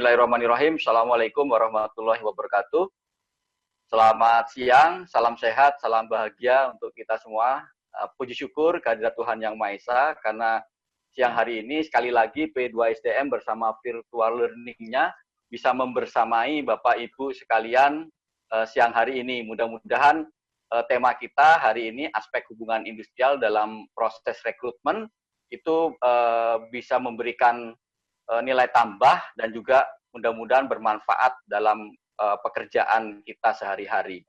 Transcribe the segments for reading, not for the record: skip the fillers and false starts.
Bismillahirrahmanirrahim. Assalamualaikum warahmatullahi wabarakatuh. Selamat siang, salam sehat, salam bahagia untuk kita semua. Puji syukur kehadirat Tuhan Yang Maha Esa, karena siang hari ini sekali lagi P2SDM bersama virtual learning-nya bisa membersamai Bapak Ibu sekalian siang hari ini. Mudah-mudahan tema kita hari ini aspek hubungan industrial dalam proses rekrutmen itu bisa memberikan nilai tambah dan juga mudah-mudahan bermanfaat dalam pekerjaan kita sehari-hari.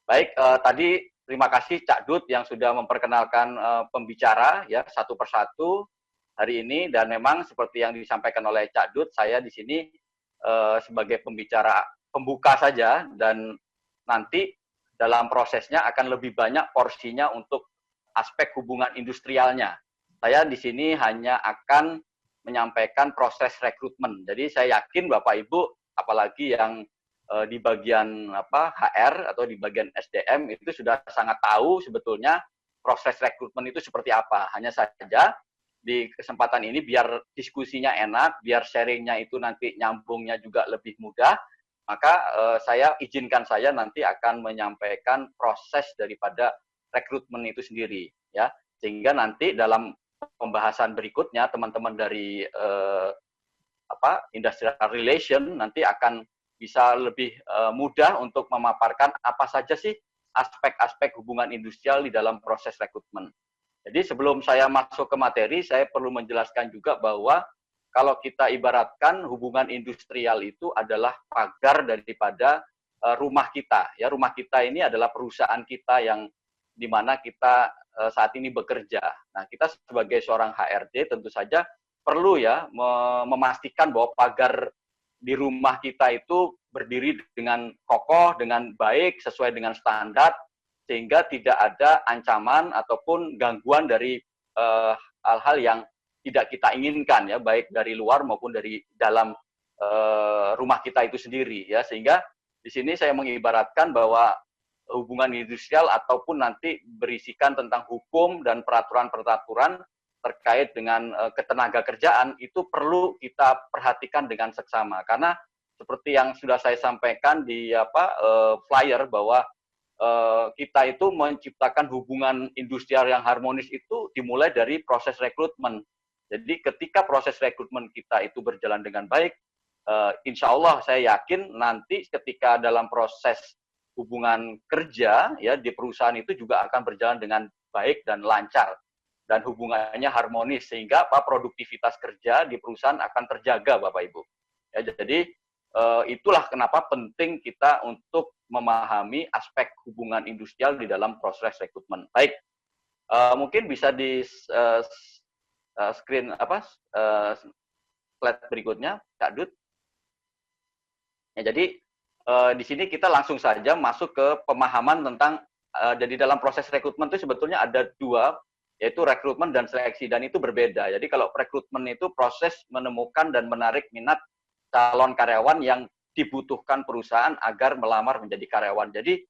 Baik, tadi terima kasih Cak Dut yang sudah memperkenalkan pembicara ya satu persatu hari ini, dan memang seperti yang disampaikan oleh Cak Dut, saya di sini sebagai pembicara pembuka saja, dan nanti dalam prosesnya akan lebih banyak porsinya untuk aspek hubungan industrialnya. Saya di sini hanya akan menyampaikan proses rekrutmen. Jadi saya yakin Bapak Ibu, apalagi yang di bagian HR atau di bagian SDM itu sudah sangat tahu sebetulnya proses rekrutmen itu seperti apa. Hanya saja di kesempatan ini biar diskusinya enak, biar sharingnya itu nanti nyambungnya juga lebih mudah, maka saya izinkan saya nanti akan menyampaikan proses daripada rekrutmen itu sendiri, ya, sehingga nanti dalam pembahasan berikutnya teman-teman dari industrial relation nanti akan bisa lebih mudah untuk memaparkan apa saja sih aspek-aspek hubungan industrial di dalam proses rekrutmen. Jadi sebelum saya masuk ke materi, saya perlu menjelaskan juga bahwa kalau kita ibaratkan hubungan industrial itu adalah pagar daripada rumah kita. Ya, rumah kita ini adalah perusahaan kita yang di mana kita saat ini bekerja. Nah, kita sebagai seorang HRD tentu saja perlu ya memastikan bahwa pagar di rumah kita itu berdiri dengan kokoh, dengan baik, sesuai dengan standar, sehingga tidak ada ancaman ataupun gangguan dari hal-hal yang tidak kita inginkan ya, baik dari luar maupun dari dalam rumah kita itu sendiri ya. Sehingga di sini saya mengibaratkan bahwa hubungan industrial ataupun nanti berisikan tentang hukum dan peraturan-peraturan terkait dengan ketenaga kerjaan itu perlu kita perhatikan dengan seksama, karena seperti yang sudah saya sampaikan di flyer bahwa kita itu menciptakan hubungan industrial yang harmonis itu dimulai dari proses rekrutmen. Jadi ketika proses rekrutmen kita itu berjalan dengan baik, insya Allah saya yakin nanti ketika dalam proses hubungan kerja ya di perusahaan itu juga akan berjalan dengan baik dan lancar dan hubungannya harmonis, sehingga produktivitas kerja di perusahaan akan terjaga Bapak Ibu. Ya, jadi itulah kenapa penting kita untuk memahami aspek hubungan industrial di dalam proses rekrutmen. Baik, mungkin bisa di screen slide berikutnya, Kak Dut. Ya, jadi di sini kita langsung saja masuk ke pemahaman tentang jadi dalam proses rekrutmen itu sebetulnya ada dua, yaitu rekrutmen dan seleksi, dan itu berbeda. Jadi kalau rekrutmen itu proses menemukan dan menarik minat calon karyawan yang dibutuhkan perusahaan agar melamar menjadi karyawan. Jadi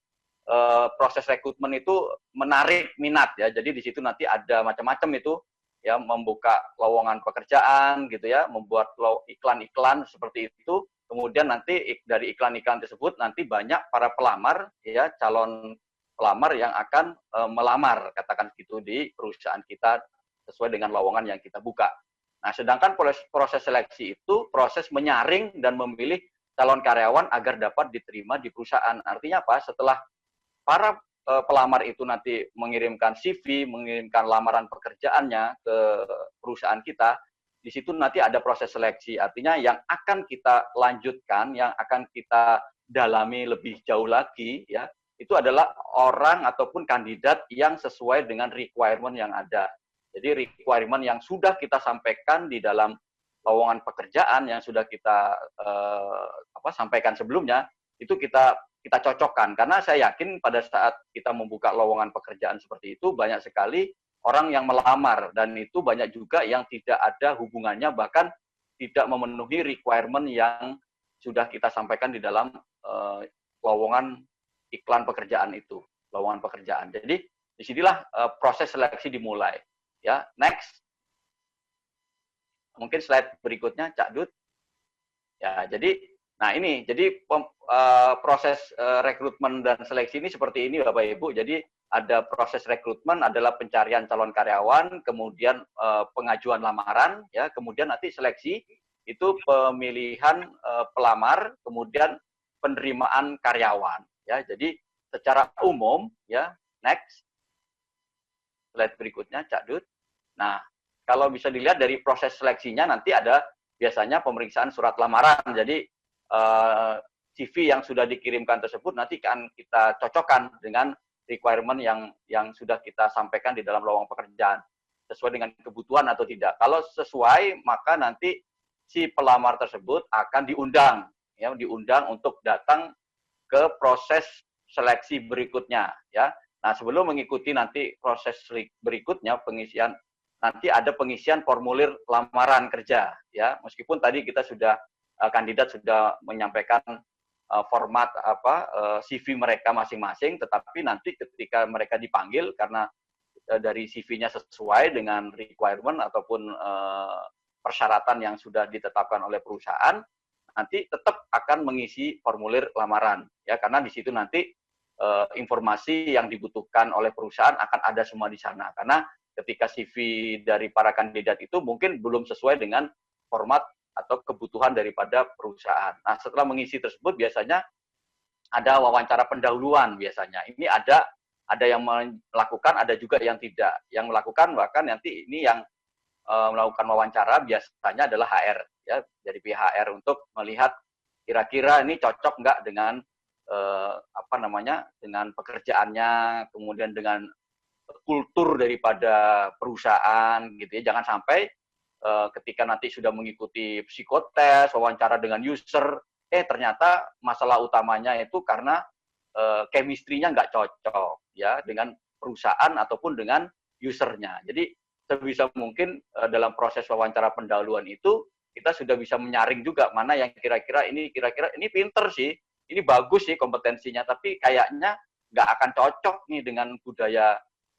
proses rekrutmen itu menarik minat ya. Jadi di situ nanti ada macam-macam itu ya, membuka lowongan pekerjaan gitu ya, membuat iklan-iklan seperti itu. Kemudian nanti dari iklan-iklan tersebut nanti banyak para pelamar ya, calon pelamar yang akan melamar katakan gitu di perusahaan kita sesuai dengan lowongan yang kita buka. Nah, sedangkan proses seleksi itu proses menyaring dan memilih calon karyawan agar dapat diterima di perusahaan. Artinya apa? Setelah para pelamar itu nanti mengirimkan CV, mengirimkan lamaran pekerjaannya ke perusahaan kita, di situ nanti ada proses seleksi. Artinya yang akan kita lanjutkan, yang akan kita dalami lebih jauh lagi ya, itu adalah orang ataupun kandidat yang sesuai dengan requirement yang ada. Jadi requirement yang sudah kita sampaikan di dalam lowongan pekerjaan yang sudah kita sampaikan sebelumnya, itu kita cocokkan. Karena saya yakin pada saat kita membuka lowongan pekerjaan seperti itu, banyak sekali orang yang melamar, dan itu banyak juga yang tidak ada hubungannya, bahkan tidak memenuhi requirement yang sudah kita sampaikan di dalam lowongan iklan pekerjaan itu, lowongan pekerjaan. Jadi disinilah proses seleksi dimulai. Ya, next. Mungkin slide berikutnya, Cak Dut. Ya, jadi proses rekrutmen dan seleksi ini seperti ini Bapak Ibu. Jadi ada proses rekrutmen adalah pencarian calon karyawan, kemudian pengajuan lamaran, ya, kemudian nanti seleksi itu pemilihan pelamar, kemudian penerimaan karyawan, ya. Jadi secara umum, ya, next slide berikutnya, Cak Dut. Nah, kalau bisa dilihat dari proses seleksinya nanti ada biasanya pemeriksaan surat lamaran. Jadi CV yang sudah dikirimkan tersebut nanti akan kita cocokkan dengan requirement yang sudah kita sampaikan di dalam lowongan pekerjaan, sesuai dengan kebutuhan atau tidak. Kalau sesuai, maka nanti si pelamar tersebut akan diundang, ya, diundang untuk datang ke proses seleksi berikutnya, ya. Nah, sebelum mengikuti nanti proses berikutnya pengisian, nanti ada pengisian formulir lamaran kerja, ya. Meskipun tadi kita sudah kandidat sudah menyampaikan format CV mereka masing-masing, tetapi nanti ketika mereka dipanggil karena dari CV-nya sesuai dengan requirement ataupun persyaratan yang sudah ditetapkan oleh perusahaan, nanti tetap akan mengisi formulir lamaran, ya, karena di situ nanti informasi yang dibutuhkan oleh perusahaan akan ada semua di sana. Karena ketika CV dari para kandidat itu mungkin belum sesuai dengan format atau kebutuhan daripada perusahaan. Nah, setelah mengisi tersebut biasanya ada wawancara pendahuluan biasanya. Ini ada yang melakukan, ada juga yang tidak. Yang melakukan bahkan nanti ini yang melakukan wawancara biasanya adalah HR, ya, dari pihak HR untuk melihat kira-kira ini cocok nggak dengan dengan pekerjaannya, kemudian dengan kultur daripada perusahaan, gitu ya. Jangan sampai ketika nanti sudah mengikuti psikotes, wawancara dengan user, ternyata masalah utamanya itu karena chemistry-nya nggak cocok, ya, dengan perusahaan ataupun dengan usernya. Jadi sebisa mungkin dalam proses wawancara pendahuluan itu kita sudah bisa menyaring juga mana yang kira-kira ini pinter sih, ini bagus sih kompetensinya, tapi kayaknya nggak akan cocok nih dengan budaya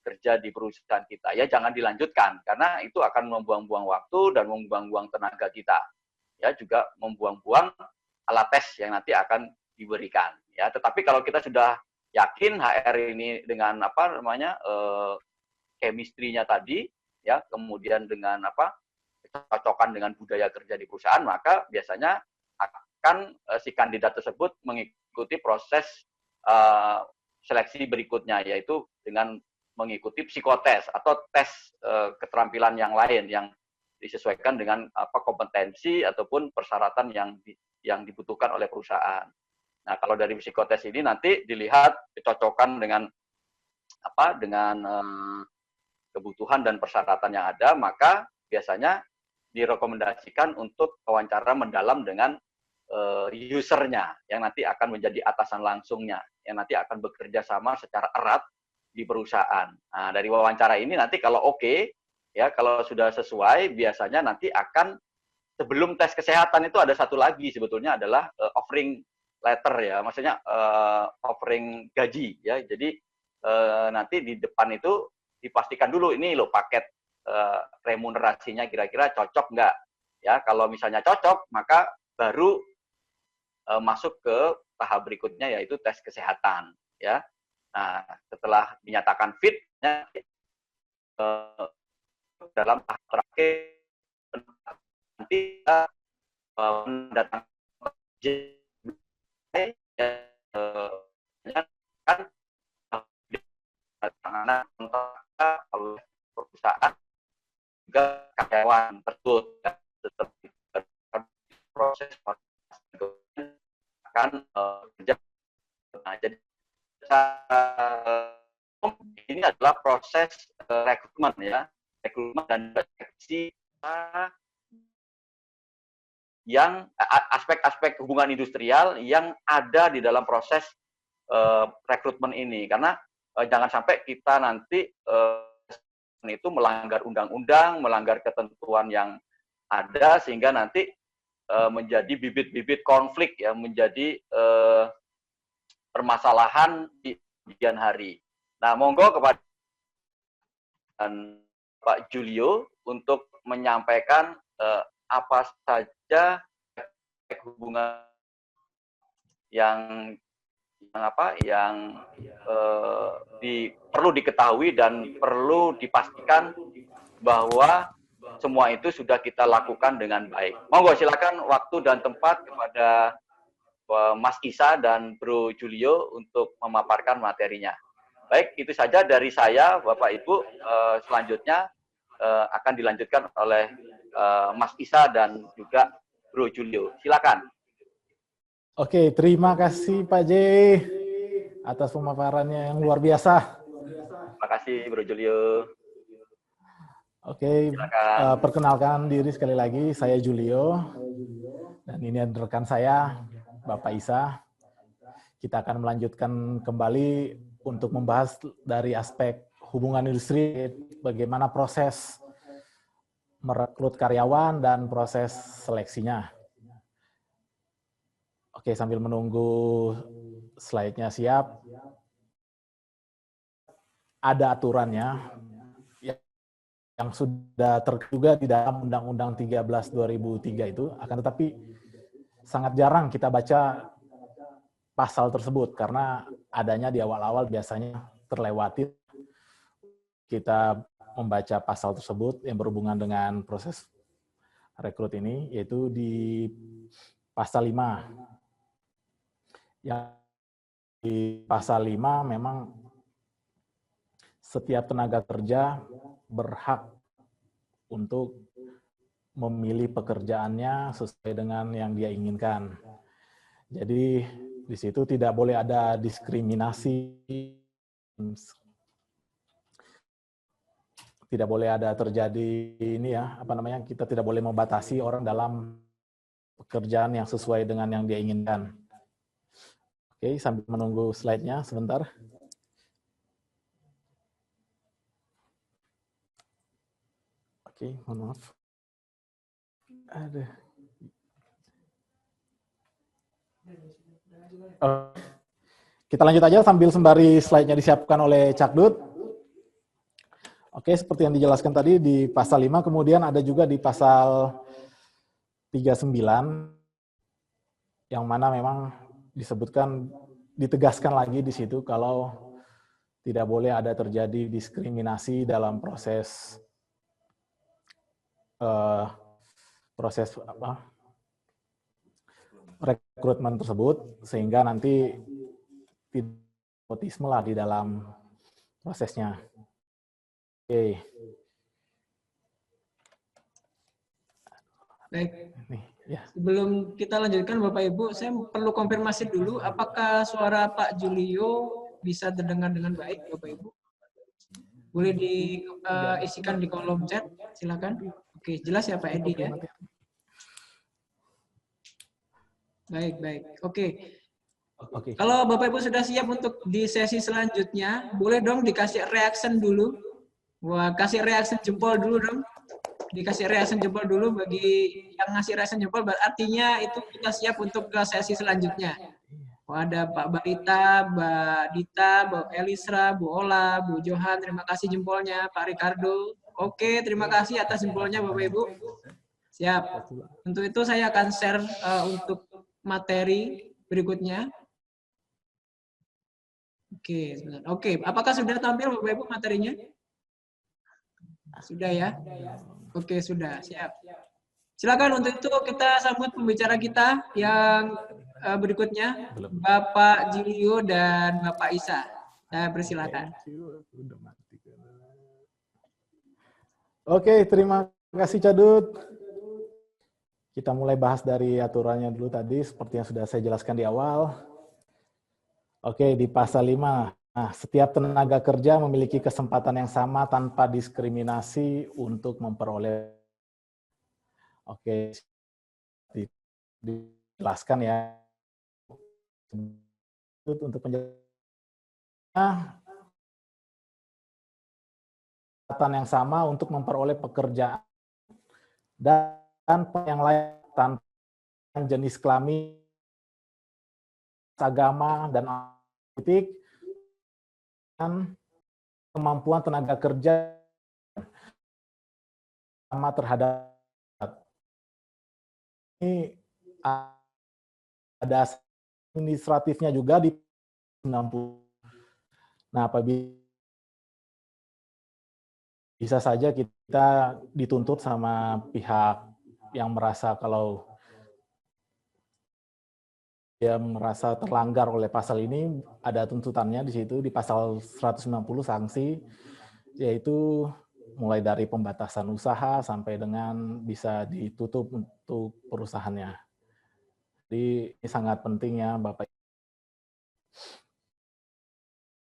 kerja di perusahaan kita. Ya, jangan dilanjutkan, karena itu akan membuang-buang waktu dan membuang-buang tenaga kita. Ya, juga membuang-buang alat tes yang nanti akan diberikan. Ya, tetapi kalau kita sudah yakin HR ini dengan chemistry-nya tadi, ya, kemudian dengan kecocokan dengan budaya kerja di perusahaan, maka biasanya akan si kandidat tersebut mengikuti proses seleksi berikutnya, yaitu dengan mengikuti psikotes atau tes keterampilan yang lain yang disesuaikan dengan kompetensi ataupun persyaratan yang dibutuhkan oleh perusahaan. Nah, kalau dari psikotes ini nanti dilihat kecocokan dengan kebutuhan dan persyaratan yang ada, maka biasanya direkomendasikan untuk wawancara mendalam dengan usernya yang nanti akan menjadi atasan langsungnya, yang nanti akan bekerja sama secara erat di perusahaan. Nah, dari wawancara ini nanti kalau oke, ya, kalau sudah sesuai, biasanya nanti akan sebelum tes kesehatan itu ada satu lagi sebetulnya adalah offering letter, ya, maksudnya offering gaji, ya. Jadi nanti di depan itu dipastikan dulu ini loh paket remunerasinya kira-kira cocok nggak, ya. Kalau misalnya cocok, maka baru masuk ke tahap berikutnya yaitu tes kesehatan, ya. Nah, setelah dinyatakan fit, dalam tahap terakhir nanti kita mendatangkan kan oleh perusahaan juga karyawan tersebut, tetap proses akan kerja. Nah, jadi ini adalah proses rekrutmen, ya, rekrutmen dan seleksi yang aspek-aspek hubungan industrial yang ada di dalam proses rekrutmen ini, karena jangan sampai kita nanti itu melanggar undang-undang, melanggar ketentuan yang ada sehingga nanti menjadi bibit-bibit konflik, ya, menjadi permasalahan di kemudian hari. Nah, monggo kepada Pak Julio untuk menyampaikan apa saja hubungan yang perlu diketahui dan perlu dipastikan bahwa semua itu sudah kita lakukan dengan baik. Monggo silakan waktu dan tempat kepada Mas Isa dan Bro Julio untuk memaparkan materinya. Baik, itu saja dari saya, Bapak Ibu. Selanjutnya akan dilanjutkan oleh Mas Isa dan juga Bro Julio. Silakan. Oke, terima kasih Pak J atas pemaparannya yang luar biasa. Terima kasih Bro Julio. Oke, perkenalkan diri sekali lagi, saya Julio, dan ini rekan saya, Bapak Isa. Kita akan melanjutkan kembali untuk membahas dari aspek hubungan industri, bagaimana proses merekrut karyawan dan proses seleksinya. Oke, sambil menunggu slide-nya siap, ada aturannya yang sudah terduga di dalam Undang-Undang 13/2003 itu, akan tetapi sangat jarang kita baca pasal tersebut karena adanya di awal-awal biasanya terlewati. Kita membaca pasal tersebut yang berhubungan dengan proses rekrut ini, yaitu di pasal 5. Yang di pasal 5 memang setiap tenaga kerja berhak untuk memilih pekerjaannya sesuai dengan yang dia inginkan. Jadi di situ tidak boleh ada diskriminasi, tidak boleh ada terjadi ini ya, kita tidak boleh membatasi orang dalam pekerjaan yang sesuai dengan yang dia inginkan. Oke, sambil menunggu slide-nya sebentar. Oke, mohon maaf. Kita lanjut aja sambil sembari slide-nya disiapkan oleh Cakdut. Oke, seperti yang dijelaskan tadi di pasal 5, kemudian ada juga di pasal 39, yang mana memang disebutkan, ditegaskan lagi di situ kalau tidak boleh ada terjadi diskriminasi dalam proses rekrutmen tersebut, sehingga nanti tidak nepotisme lah di dalam prosesnya. Oke. Baik. Nih, ya. Sebelum kita lanjutkan Bapak Ibu, saya perlu konfirmasi dulu apakah suara Pak Julio bisa terdengar dengan baik Bapak Ibu? Boleh diisikan di kolom chat, silakan. Oke, jelas ya Pak Edi ya? Baik. Oke. Kalau Bapak Ibu sudah siap untuk di sesi selanjutnya, boleh dong dikasih reaction dulu. Wah, kasih reaction jempol dulu dong. Dikasih reaction jempol dulu, bagi yang ngasih reaction jempol artinya itu kita siap untuk ke sesi selanjutnya. Oh, ada Pak Barita, Mbak Dita, Bu Elisra, Bu Ola, Bu Johan, terima kasih jempolnya, Pak Ricardo. Oke, terima kasih atas jempolnya Bapak Ibu. Siap. Untuk itu saya akan share untuk materi berikutnya. Oke, sebentar. Oke, apakah sudah tampil Bapak Ibu materinya? Sudah ya? Oke, sudah. Siap. Silakan, untuk itu kita sambut pembicara kita yang berikutnya, Bapak Julio dan Bapak Isa. Saya persilakan. Oke, terima kasih Cadut. Kita mulai bahas dari aturannya dulu tadi, seperti yang sudah saya jelaskan di awal. Oke, di pasal 5. Nah, setiap tenaga kerja memiliki kesempatan yang sama tanpa diskriminasi untuk memperoleh. Oke, dijelaskan ya. Untuk penjelasan yang sama untuk memperoleh pekerjaan dan yang lain tanpa jenis kelamin, agama, dan politik, dan kemampuan tenaga kerja sama terhadap ini ada administratifnya juga di 60. Nah, apabila bisa saja kita dituntut sama pihak yang merasa kalau dia merasa terlanggar oleh pasal ini, ada tuntutannya di situ di pasal 190 sanksi, yaitu mulai dari pembatasan usaha sampai dengan bisa ditutup untuk perusahaannya. Jadi ini sangat penting ya Bapak.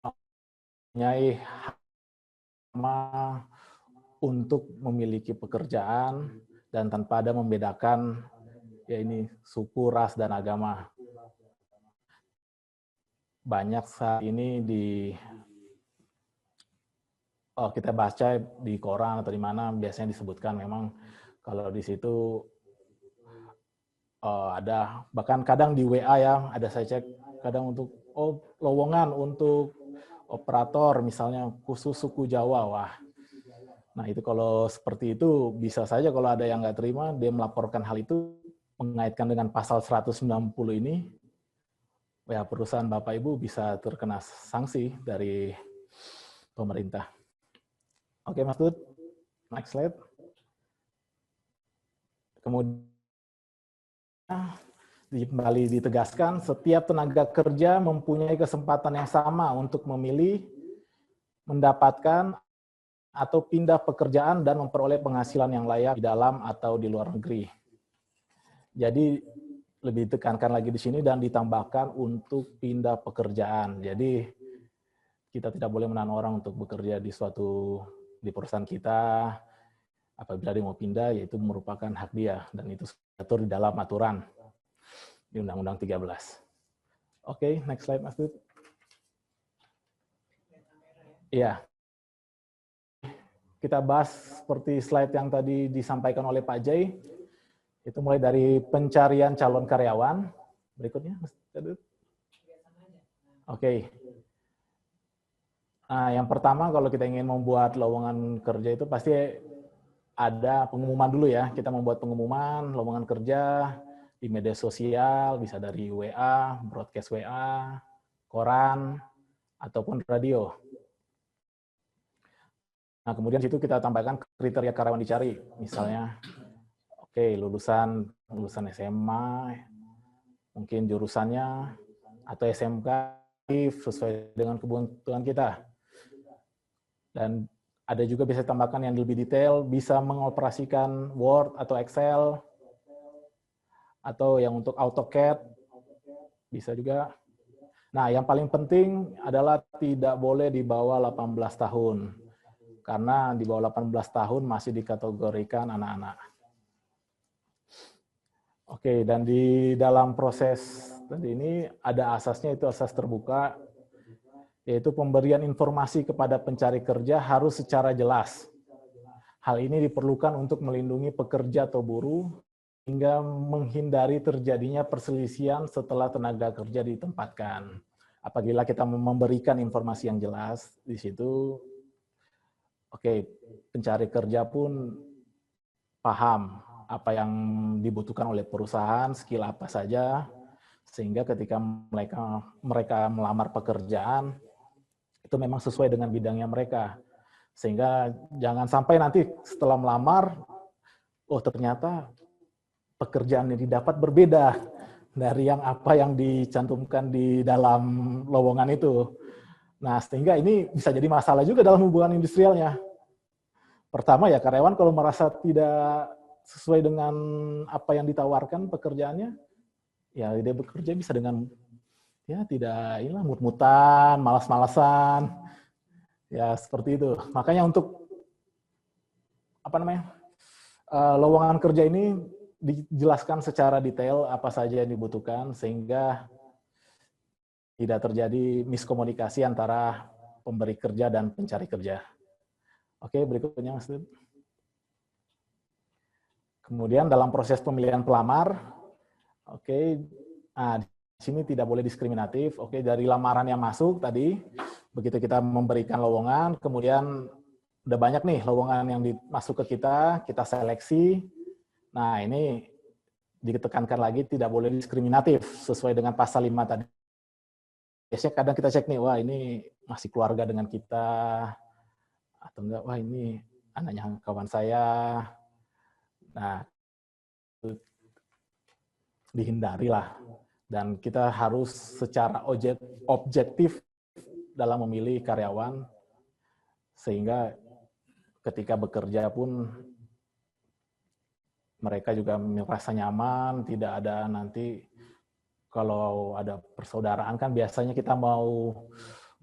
Mempunyai sama untuk memiliki pekerjaan dan tanpa ada membedakan ya ini suku, ras, dan agama. Banyak saat ini kita baca di koran atau di mana biasanya disebutkan memang kalau di situ ada, bahkan kadang di WA ya, ada saya cek kadang untuk lowongan untuk operator misalnya khusus suku Jawa. Wah, nah itu kalau seperti itu bisa saja kalau ada yang nggak terima, dia melaporkan hal itu mengaitkan dengan pasal 190 ini, ya perusahaan Bapak Ibu bisa terkena sanksi dari pemerintah. Oke Mas Dut, next slide. Kemudian kembali ditegaskan, setiap tenaga kerja mempunyai kesempatan yang sama untuk memilih, mendapatkan, atau pindah pekerjaan dan memperoleh penghasilan yang layak di dalam atau di luar negeri. Jadi lebih ditekankan lagi di sini dan ditambahkan untuk pindah pekerjaan. Jadi kita tidak boleh menahan orang untuk bekerja di perusahaan kita. Apabila dia mau pindah, yaitu merupakan hak dia dan itu diatur di dalam aturan di Undang-Undang 13. Oke, next slide Mas Dut. Iya. Kita bahas seperti slide yang tadi disampaikan oleh Pak Jai. Itu mulai dari pencarian calon karyawan. Berikutnya, Mas Dut. Oke. Nah, yang pertama kalau kita ingin membuat lowongan kerja itu pasti ada pengumuman dulu ya. Kita membuat pengumuman lowongan kerja di media sosial, bisa dari WA, broadcast WA, koran, ataupun radio. Nah, kemudian situ kita tambahkan kriteria karyawan dicari. Misalnya, lulusan SMA, mungkin jurusannya, atau SMK sesuai dengan kebutuhan kita. Dan ada juga bisa tambahkan yang lebih detail, bisa mengoperasikan Word atau Excel, atau yang untuk AutoCAD, bisa juga. Nah, yang paling penting adalah tidak boleh di bawah 18 tahun. Karena di bawah 18 tahun masih dikategorikan anak-anak. Oke, dan di dalam proses tadi ini ada asasnya, itu asas terbuka, yaitu pemberian informasi kepada pencari kerja harus secara jelas. Hal ini diperlukan untuk melindungi pekerja atau buruh hingga menghindari terjadinya perselisihan setelah tenaga kerja ditempatkan. Apabila kita memberikan informasi yang jelas di situ, pencari kerja pun paham apa yang dibutuhkan oleh perusahaan, skill apa saja, sehingga ketika mereka melamar pekerjaan, itu memang sesuai dengan bidangnya mereka. Sehingga jangan sampai nanti setelah melamar, ternyata pekerjaan yang didapat berbeda dari apa yang dicantumkan di dalam lowongan itu. Nah, sehingga ini bisa jadi masalah juga dalam hubungan industrialnya. Pertama ya, karyawan kalau merasa tidak sesuai dengan apa yang ditawarkan pekerjaannya, ya dia bekerja bisa dengan tidak mut-mutan, malas-malasan, ya seperti itu. Makanya untuk lowongan kerja ini dijelaskan secara detail apa saja yang dibutuhkan sehingga tidak terjadi miskomunikasi antara pemberi kerja dan pencari kerja. Oke, berikutnya Mas Dut. Kemudian dalam proses pemilihan pelamar, nah, di sini tidak boleh diskriminatif. Dari lamaran yang masuk tadi, begitu kita memberikan lowongan, kemudian udah banyak nih lowongan yang masuk ke kita seleksi. Nah, ini ditekankan lagi tidak boleh diskriminatif sesuai dengan pasal 5 tadi. Biasanya kadang kita cek nih, wah ini masih keluarga dengan kita, atau enggak, wah ini anaknya kawan saya. Nah, dihindarilah. Dan kita harus secara objektif dalam memilih karyawan, sehingga ketika bekerja pun mereka juga merasa nyaman, tidak ada nanti kalau ada persaudaraan kan biasanya kita mau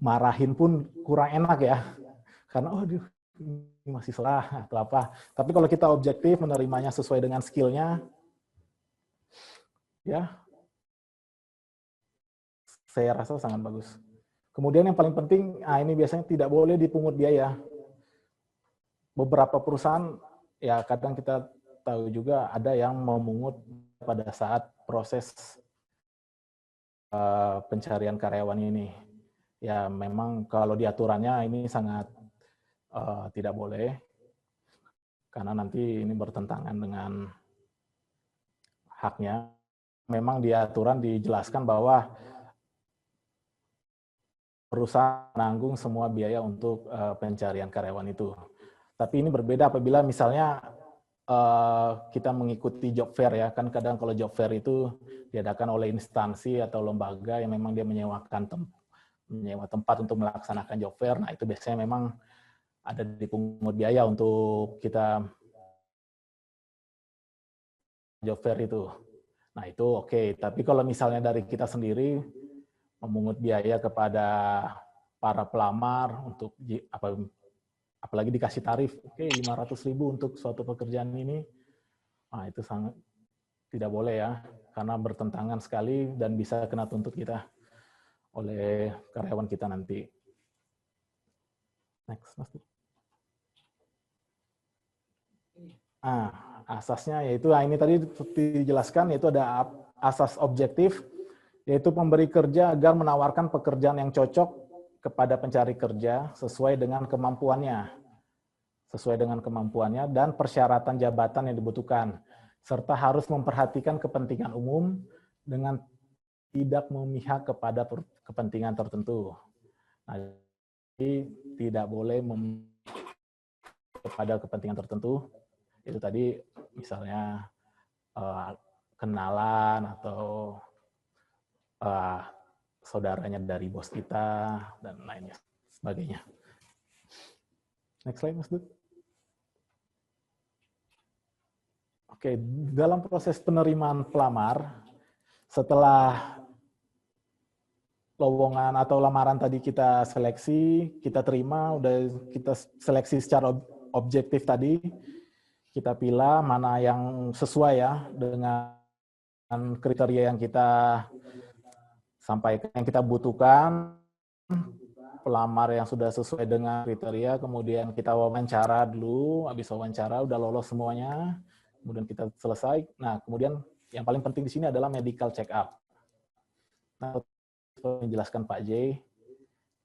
marahin pun kurang enak ya. Karena oh ini masih salah atau apa. Tapi kalau kita objektif menerimanya sesuai dengan skillnya, ya saya rasa sangat bagus. Kemudian yang paling penting, ini biasanya tidak boleh dipungut biaya. Beberapa perusahaan, ya kadang kita tahu juga ada yang memungut pada saat proses pencarian karyawan ini. Ya memang kalau di aturannya ini sangat tidak boleh, karena nanti ini bertentangan dengan haknya. Memang di aturan dijelaskan bahwa perusahaan menanggung semua biaya untuk pencarian karyawan itu. Tapi ini berbeda apabila misalnya kita mengikuti job fair ya, kan kadang kalau job fair itu diadakan oleh instansi atau lembaga yang memang dia menyewa tempat untuk melaksanakan job fair. Nah itu biasanya memang ada dipungut biaya untuk kita job fair itu. Nah itu oke. Tapi kalau misalnya dari kita sendiri memungut biaya kepada para pelamar untuk apalagi dikasih tarif, oke 500.000 untuk suatu pekerjaan ini, nah itu sangat tidak boleh ya, karena bertentangan sekali dan bisa kena tuntut kita oleh karyawan kita nanti. Next, Mas. Asasnya yaitu, ini tadi dijelaskan, yaitu ada asas objektif, yaitu pemberi kerja agar menawarkan pekerjaan yang cocok kepada pencari kerja sesuai dengan kemampuannya. Dan persyaratan jabatan yang dibutuhkan, serta harus memperhatikan kepentingan umum dengan tidak memihak kepada kepentingan tertentu. Nah, jadi tidak boleh kepada kepentingan tertentu. Itu tadi misalnya kenalan atau saudaranya dari bos kita, dan lainnya sebagainya. Next slide, Mas Dut. Oke, dalam proses penerimaan pelamar, setelah lowongan atau lamaran tadi kita seleksi, kita terima, udah kita seleksi secara objektif tadi, kita pilih mana yang sesuai ya dengan kriteria yang kita sampaikan, yang kita butuhkan, pelamar yang sudah sesuai dengan kriteria, kemudian kita wawancara dulu, habis wawancara udah lolos semuanya, kemudian kita selesai. Nah, kemudian yang paling penting di sini adalah medical check up. Nah, menjelaskan Pak J.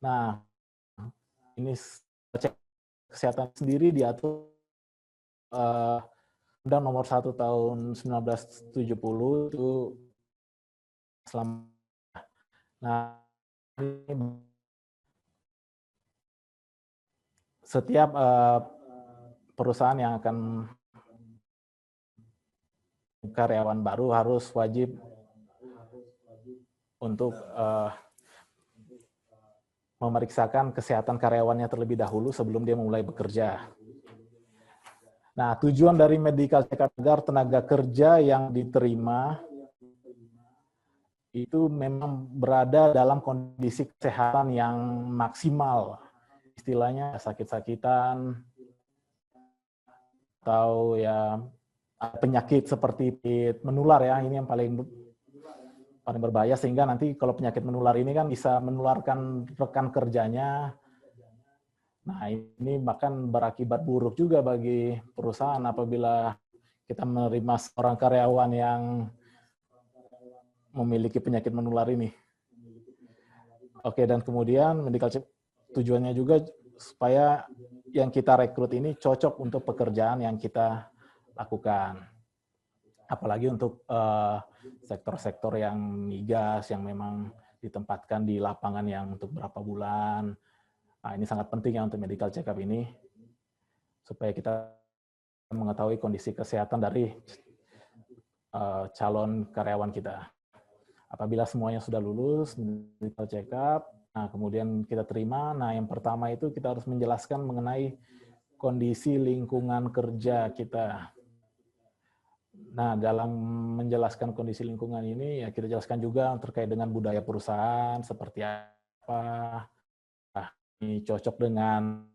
Nah, ini cek kesehatan sendiri diatur Undang Nomor 1 Tahun 1970 itu selama. Nah, setiap perusahaan yang akan karyawan baru harus wajib untuk memeriksakan kesehatan karyawannya terlebih dahulu sebelum dia memulai bekerja. Nah, tujuan dari medical check-up agar tenaga kerja yang diterima itu memang berada dalam kondisi kesehatan yang maksimal. Istilahnya sakit-sakitan, atau ya penyakit seperti menular ya, ini yang paling berbahaya, sehingga nanti kalau penyakit menular ini kan bisa menularkan rekan kerjanya. Nah, ini bahkan berakibat buruk juga bagi perusahaan apabila kita menerima seorang karyawan yang memiliki penyakit menular ini. Oke, dan kemudian medical check tujuannya juga supaya yang kita rekrut ini cocok untuk pekerjaan yang kita lakukan. apalagi untuk sektor-sektor yang migas, yang memang ditempatkan di lapangan yang untuk berapa bulan. Nah, ini sangat penting ya untuk medical check-up ini, supaya kita mengetahui kondisi kesehatan dari calon karyawan kita. Apabila semuanya sudah lulus, medical check-up, nah kemudian kita terima. Nah, yang pertama itu kita harus menjelaskan mengenai kondisi lingkungan kerja kita. Nah, dalam menjelaskan kondisi lingkungan ini, ya kita jelaskan juga terkait dengan budaya perusahaan, seperti apa, nah, ini cocok dengan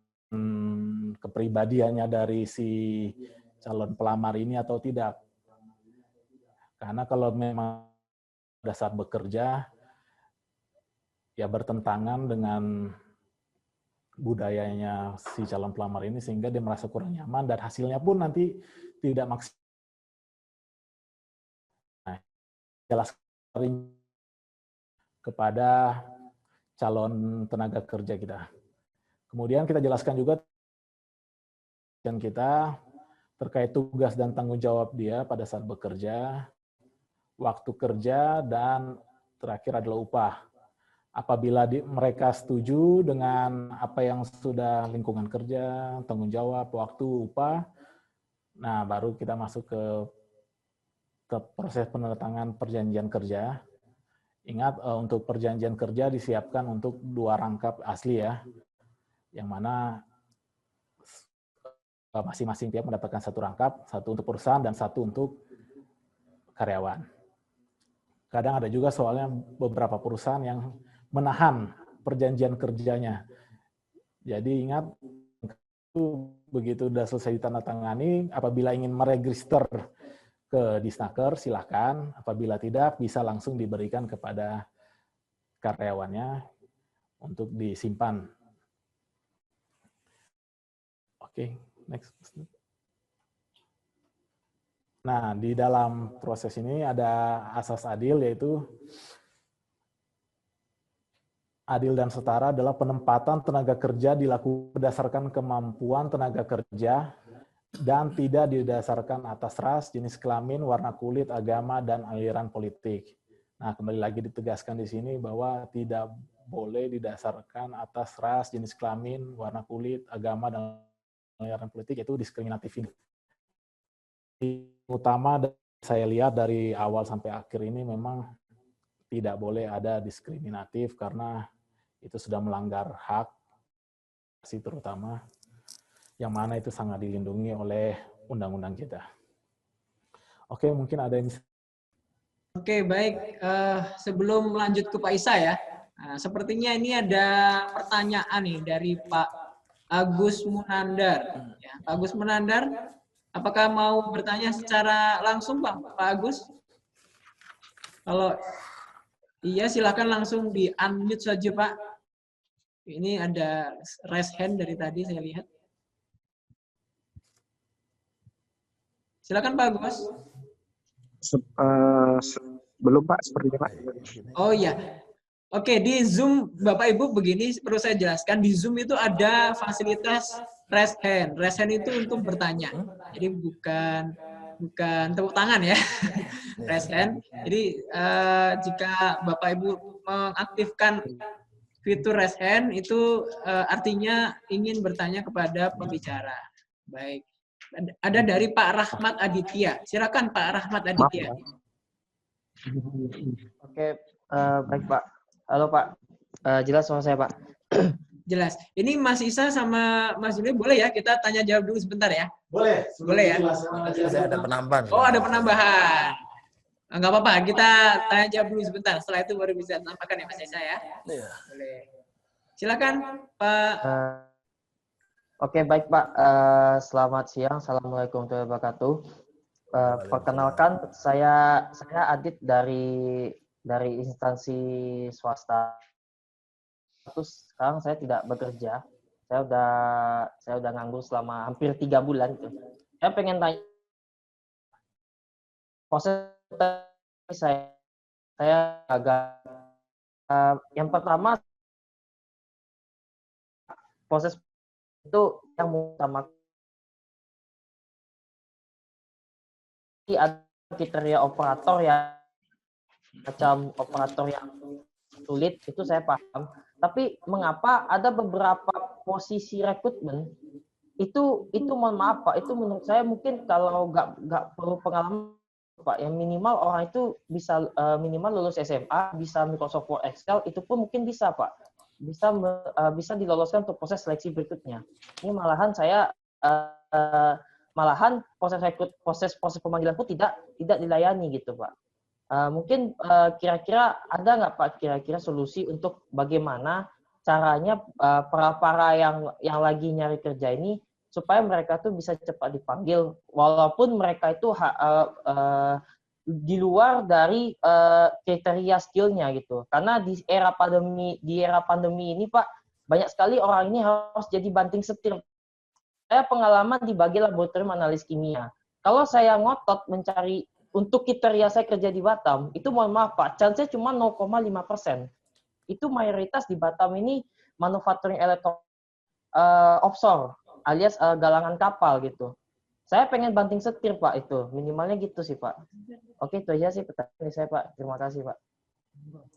kepribadiannya dari si calon pelamar ini atau tidak. Karena kalau memang pada saat bekerja, ya bertentangan dengan budayanya si calon pelamar ini, sehingga dia merasa kurang nyaman, dan hasilnya pun nanti tidak maksimal. Nah, jelaskan kepada calon tenaga kerja kita. Kemudian kita jelaskan juga dan kita terkait tugas dan tanggung jawab dia pada saat bekerja, waktu kerja, dan terakhir adalah upah. Apabila mereka setuju dengan apa yang sudah lingkungan kerja, tanggung jawab, waktu, upah, nah baru kita masuk ke proses penandatangan perjanjian kerja. Ingat, untuk perjanjian kerja disiapkan untuk 2 rangkap asli ya, yang mana masing-masing pihak mendapatkan 1 rangkap, 1 untuk perusahaan dan 1 untuk karyawan. Kadang ada juga soalnya beberapa perusahaan yang menahan perjanjian kerjanya. Jadi ingat, begitu sudah selesai ditandatangani, apabila ingin meregister ke Disnaker, silakan. Apabila tidak, bisa langsung diberikan kepada karyawannya untuk disimpan. Oke, next. Nah, di dalam proses ini ada asas adil, yaitu adil dan setara adalah penempatan tenaga kerja dilakukan berdasarkan kemampuan tenaga kerja dan tidak didasarkan atas ras, jenis kelamin, warna kulit, agama, dan aliran politik. Nah, kembali lagi ditegaskan di sini bahwa tidak boleh didasarkan atas ras, jenis kelamin, warna kulit, agama, dan aliran politik, yaitu diskriminatif ini. Utama saya lihat dari awal sampai akhir ini memang tidak boleh ada diskriminatif, karena itu sudah melanggar hak, terutama yang mana itu sangat dilindungi oleh undang-undang kita. Oke, mungkin ada yang bisa. Oke, baik. Sebelum lanjut ke Pak Isa ya, sepertinya ini ada pertanyaan nih dari Pak Agus Munandar. Ya, Pak Agus Munandar, apakah mau bertanya secara langsung, Pak Agus? Kalau iya, silakan langsung di-unmute saja, Pak. Ini ada raise hand dari tadi saya lihat. Silakan Pak Agus. Belum Pak, sepertinya Pak. Oh iya. Oke, di Zoom Bapak Ibu begini perlu saya jelaskan, di Zoom itu ada fasilitas raise hand. Raise hand itu untuk bertanya. Jadi bukan tepuk tangan ya. Raise hand. Jadi jika Bapak Ibu mengaktifkan fitur raise hand itu artinya ingin bertanya kepada pembicara. Baik. Ada dari Pak Rahmat Aditya. Silakan Pak Rahmat Aditya. Oke, baik Pak. Halo Pak, jelas sama saya Pak. Jelas. Ini Mas Isa sama Mas Julio boleh ya kita tanya jawab dulu sebentar ya? Boleh. Boleh ya? Ada penambahan. Oh, ada penambahan. Enggak apa-apa, kita tanya jawab dulu sebentar. Setelah itu baru bisa tambahkan ya Mas Isa ya? Iya. Boleh. Silakan Pak. Oke, baik Pak. Selamat siang. Assalamualaikum warahmatullahi wabarakatuh. Perkenalkan, saya Adit dari instansi swasta. Terus sekarang saya tidak bekerja. Saya udah nganggur selama hampir 3 bulan. Saya pengen tanya proses saya agak yang pertama, proses itu yang utama kriteria operator yang macam operator yang sulit itu saya paham. Tapi mengapa ada beberapa posisi rekrutmen itu mohon maaf Pak, itu menurut saya mungkin kalau nggak perlu pengalaman Pak, yang minimal orang itu bisa minimal lulus SMA, bisa Microsoft Word, Excel, itu pun mungkin bisa Pak, bisa diloloskan untuk proses seleksi berikutnya. Ini malahan saya malahan proses pemanggilan pun tidak dilayani gitu Pak. Mungkin kira-kira ada nggak Pak kira-kira solusi untuk bagaimana caranya para yang lagi nyari kerja ini supaya mereka tuh bisa cepat dipanggil walaupun mereka itu di luar dari kriteria skillnya gitu. Karena di era pandemi ini Pak, banyak sekali orang ini harus jadi banting setir. Saya pengalaman di bagian laboratorium analis kimia. Kalau saya ngotot mencari untuk kriteria saya kerja di Batam, itu mohon maaf Pak, chance-nya cuma 0,5%. Itu mayoritas di Batam ini manufacturing offshore, alias galangan kapal gitu. Saya pengen banting setir Pak itu, minimalnya gitu sih Pak. Oke, itu aja sih pertanyaan saya Pak. Terima kasih Pak.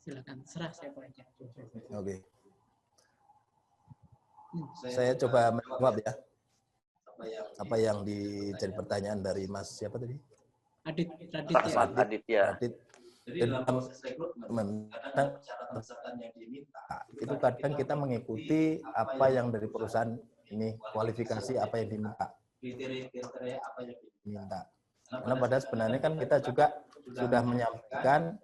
Silakan, serah siapa aja. Oke. Saya coba menjawab ya. Apa yang jadi pertanyaan dari Mas siapa tadi? Adit ya. Adit. Dalam proses rekrutmen, persyaratan yang diminta, itu kadang kita mengikuti apa yang dari perusahaan ini, kualifikasi apa yang diminta. Kriteria apa yang diminta. Karena pada sebenarnya kan kita juga sudah menyampaikan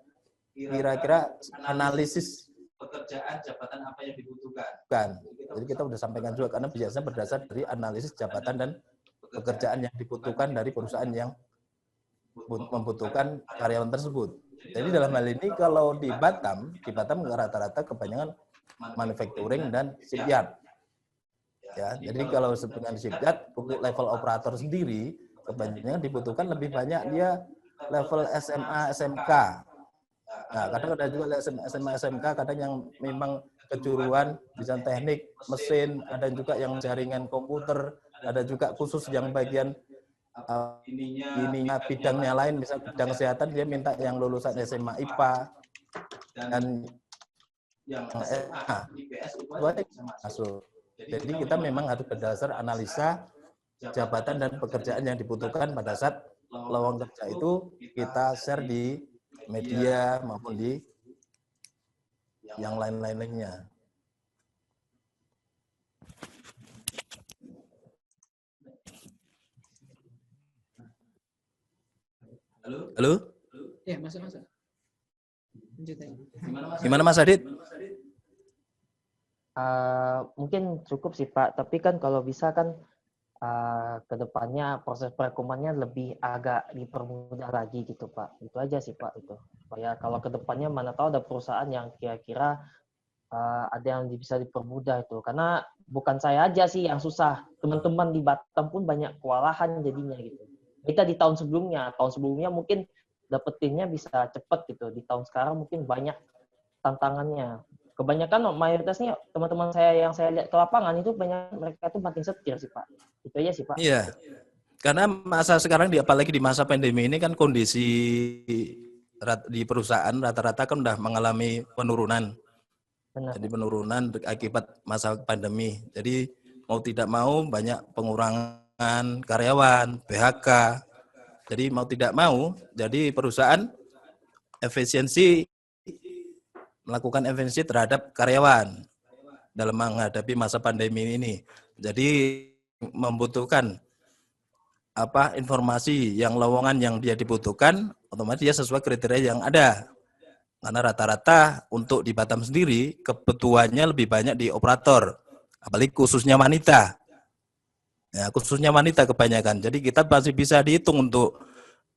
kira-kira analisis pekerjaan jabatan apa yang dibutuhkan. Jadi kita sudah sampaikan juga, karena biasanya berdasar dari analisis jabatan dan pekerjaan yang dibutuhkan dari perusahaan yang membutuhkan karyawan tersebut. Jadi dalam hal ini kalau di Batam rata-rata kebanyakan manufacturing dan shipyard. Ya, jadi kalau sebenarnya di shipyard untuk level operator sendiri kebanyakan dibutuhkan lebih banyak dia level SMA, SMK. Nah, kadang ada juga SMA, SMK kadang yang memang kejuruan desain teknik, mesin, ada juga yang jaringan komputer, ada juga khusus yang bagian ininya bidangnya lain, misal bidang kesehatan dia minta yang lulusan SMA IPA dan yang SMA IPS itu masuk. Jadi kita memang harus berdasar analisa jabatan dan pekerjaan yang dibutuhkan pada saat lowongan kerja itu kita share di media maupun di yang lain-lainnya. Halo? Ya, masuk. Lanjut aja. Gimana Mas Adit? Mungkin cukup sih Pak, tapi kan kalau bisa kan ke depannya proses perekrutmennya lebih agak dipermudah lagi gitu Pak. Itu aja sih Pak itu. Supaya kalau ke depannya mana tahu ada perusahaan yang kira-kira ada yang bisa dipermudah itu. Karena bukan saya aja sih yang susah. Teman-teman di Batam pun banyak kewalahan jadinya gitu. Kita di tahun sebelumnya mungkin dapetinnya bisa cepat gitu. Di tahun sekarang mungkin banyak tantangannya. Kebanyakan mayoritasnya teman-teman saya yang saya lihat ke lapangan itu banyak mereka tuh banting setir sih Pak. Itu aja sih Pak. Iya. Karena masa sekarang apalagi di masa pandemi ini kan kondisi di perusahaan rata-rata kan udah mengalami penurunan. Benar. Jadi penurunan akibat masa pandemi. Jadi mau tidak mau banyak pengurangan karyawan, PHK. Jadi mau tidak mau, jadi perusahaan melakukan efisiensi terhadap karyawan dalam menghadapi masa pandemi ini. Jadi membutuhkan informasi yang lowongan yang dia dibutuhkan, otomatis dia sesuai kriteria yang ada. Karena rata-rata untuk di Batam sendiri kebutuhannya lebih banyak di operator, apalagi khususnya wanita. Ya, khususnya wanita kebanyakan. Jadi kita masih bisa dihitung untuk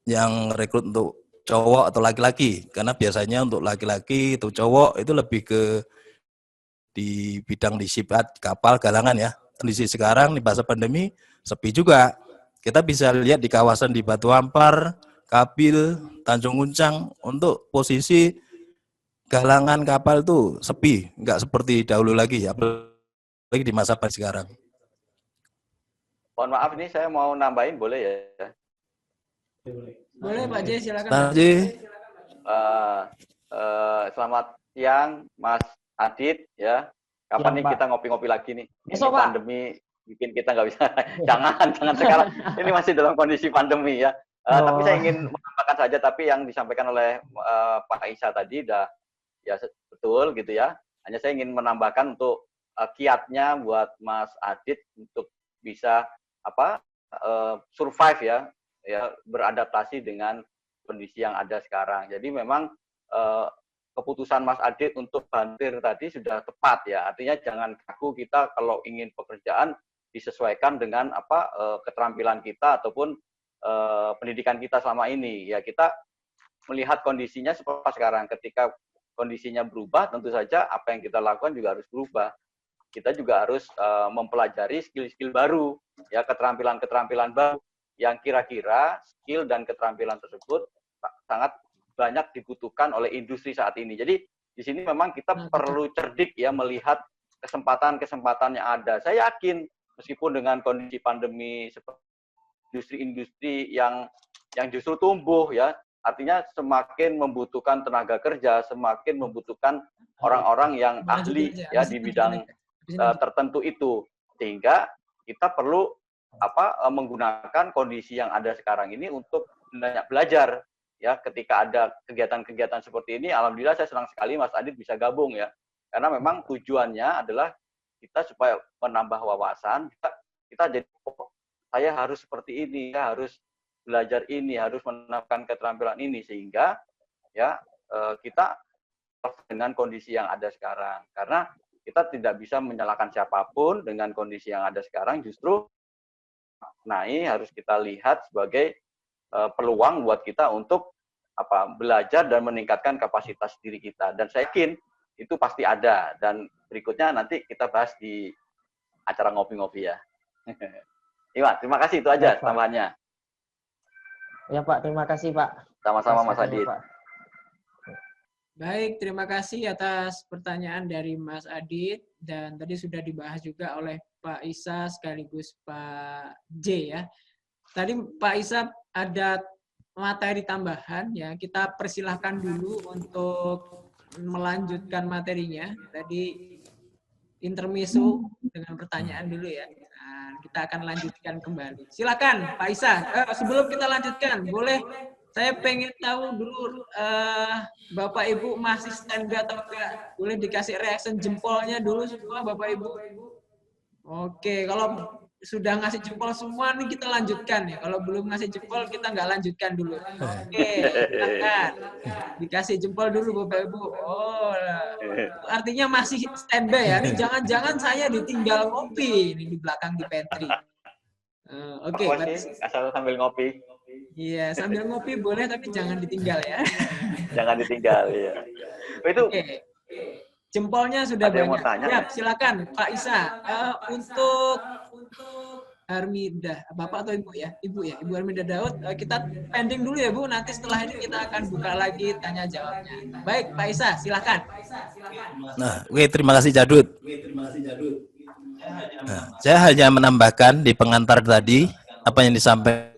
yang rekrut untuk cowok atau laki-laki, karena biasanya untuk laki-laki itu cowok itu lebih ke di bidang di shipyard, kapal, galangan ya. Kondisi sekarang di masa pandemi sepi juga. Kita bisa lihat di kawasan di Batu Ampar, Kabil, Tanjung Uncang untuk posisi galangan kapal itu sepi, nggak seperti dahulu lagi, apalagi di masa pandemi sekarang. Mohon maaf, ini saya mau nambahin boleh ya? Boleh Pak J, silakan. Pak J. Selamat siang Mas Adit ya. Kapan nih kita ngopi-ngopi lagi nih? Ini pandemi bikin kita nggak bisa. jangan sekarang. Ini masih dalam kondisi pandemi ya. Tapi saya ingin menambahkan saja, tapi yang disampaikan oleh Pak Isa tadi udah ya betul gitu ya. Hanya saya ingin menambahkan untuk kiatnya buat Mas Adit untuk bisa survive ya beradaptasi dengan kondisi yang ada sekarang. Jadi memang keputusan Mas Adit untuk bantir tadi sudah tepat ya. Artinya jangan kaku kita kalau ingin pekerjaan disesuaikan dengan keterampilan kita ataupun pendidikan kita selama ini. Ya kita melihat kondisinya seperti sekarang. Ketika kondisinya berubah, tentu saja apa yang kita lakukan juga harus berubah. Kita juga harus mempelajari skill-skill baru, ya keterampilan-keterampilan baru yang kira-kira skill dan keterampilan tersebut sangat banyak dibutuhkan oleh industri saat ini. Jadi di sini memang kita perlu cerdik ya melihat kesempatan-kesempatan yang ada. Saya yakin meskipun dengan kondisi pandemi seperti industri-industri yang justru tumbuh ya, artinya semakin membutuhkan tenaga kerja, semakin membutuhkan orang-orang yang ahli ya di bidang tertentu itu, sehingga kita perlu menggunakan kondisi yang ada sekarang ini untuk banyak belajar ya. Ketika ada kegiatan-kegiatan seperti ini, alhamdulillah saya senang sekali Mas Adit bisa gabung ya, karena memang tujuannya adalah kita supaya menambah wawasan, kita jadi saya harus seperti ini ya, harus belajar ini, harus menambahkan keterampilan ini, sehingga ya kita dengan kondisi yang ada sekarang. Karena kita tidak bisa menyalahkan siapapun dengan kondisi yang ada sekarang, justru harus kita lihat sebagai peluang buat kita untuk belajar dan meningkatkan kapasitas diri kita. Dan saya yakin itu pasti ada, dan berikutnya nanti kita bahas di acara ngopi-ngopi ya. Iya, terima kasih, itu aja tambahannya. Ya Pak, terima kasih Pak. Sama-sama Mas Adit. Baik, terima kasih atas pertanyaan dari Mas Adit, dan tadi sudah dibahas juga oleh Pak Isa sekaligus Pak J ya. Tadi Pak Isa ada materi tambahan ya, kita persilahkan dulu untuk melanjutkan materinya. Tadi intermezzo dengan pertanyaan dulu ya. Nah, kita akan lanjutkan kembali. Silakan Pak Isa. Sebelum kita lanjutkan, boleh saya pengen tahu dulu Bapak Ibu masih standby atau enggak? Boleh dikasih reaction jempolnya dulu semua Bapak Ibu. Oke, kalau sudah ngasih jempol semua nih kita lanjutkan ya. Kalau belum ngasih jempol kita nggak lanjutkan dulu. Oke, silakan. Dikasih jempol dulu Bapak Ibu. Oh, artinya masih standby ya. Nih jangan-jangan saya ditinggal ngopi nih di belakang di pantry. Oke, asal sambil ngopi. Iya, sambil ngopi boleh tapi jangan ditinggal ya. Jangan ditinggal ya. Itu jempolnya sudah banyak. Siap, silakan Pak Isa. Untuk Armida, Bapak atau Ibu ya? Ibu ya, Ibu Armida Daud. Kita pending dulu ya Bu, nanti setelah ini kita akan buka lagi tanya jawabnya. Baik, Pak Isa, silakan. Nah, terima kasih Jadut. Nah, saya hanya menambahkan di pengantar tadi apa yang disampaikan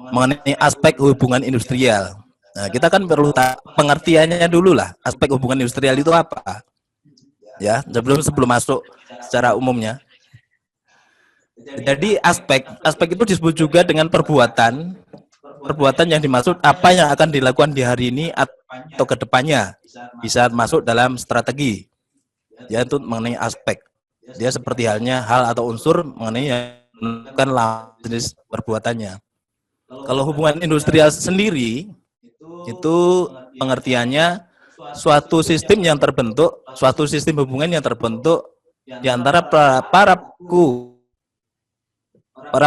mengenai aspek hubungan industrial. Nah, kita kan perlu pengertiannya dulu lah. Aspek hubungan industrial itu apa? Ya, sebelum masuk secara umumnya. Jadi aspek itu disebut juga dengan perbuatan yang dimaksud apa yang akan dilakukan di hari ini atau ke depannya bisa masuk dalam strategi. Ya, itu mengenai aspek. Dia seperti halnya hal atau unsur mengenai yang menentukan jenis perbuatannya. Kalau hubungan industrial sendiri itu pengertiannya suatu sistem yang terbentuk, suatu sistem hubungan yang terbentuk di antara para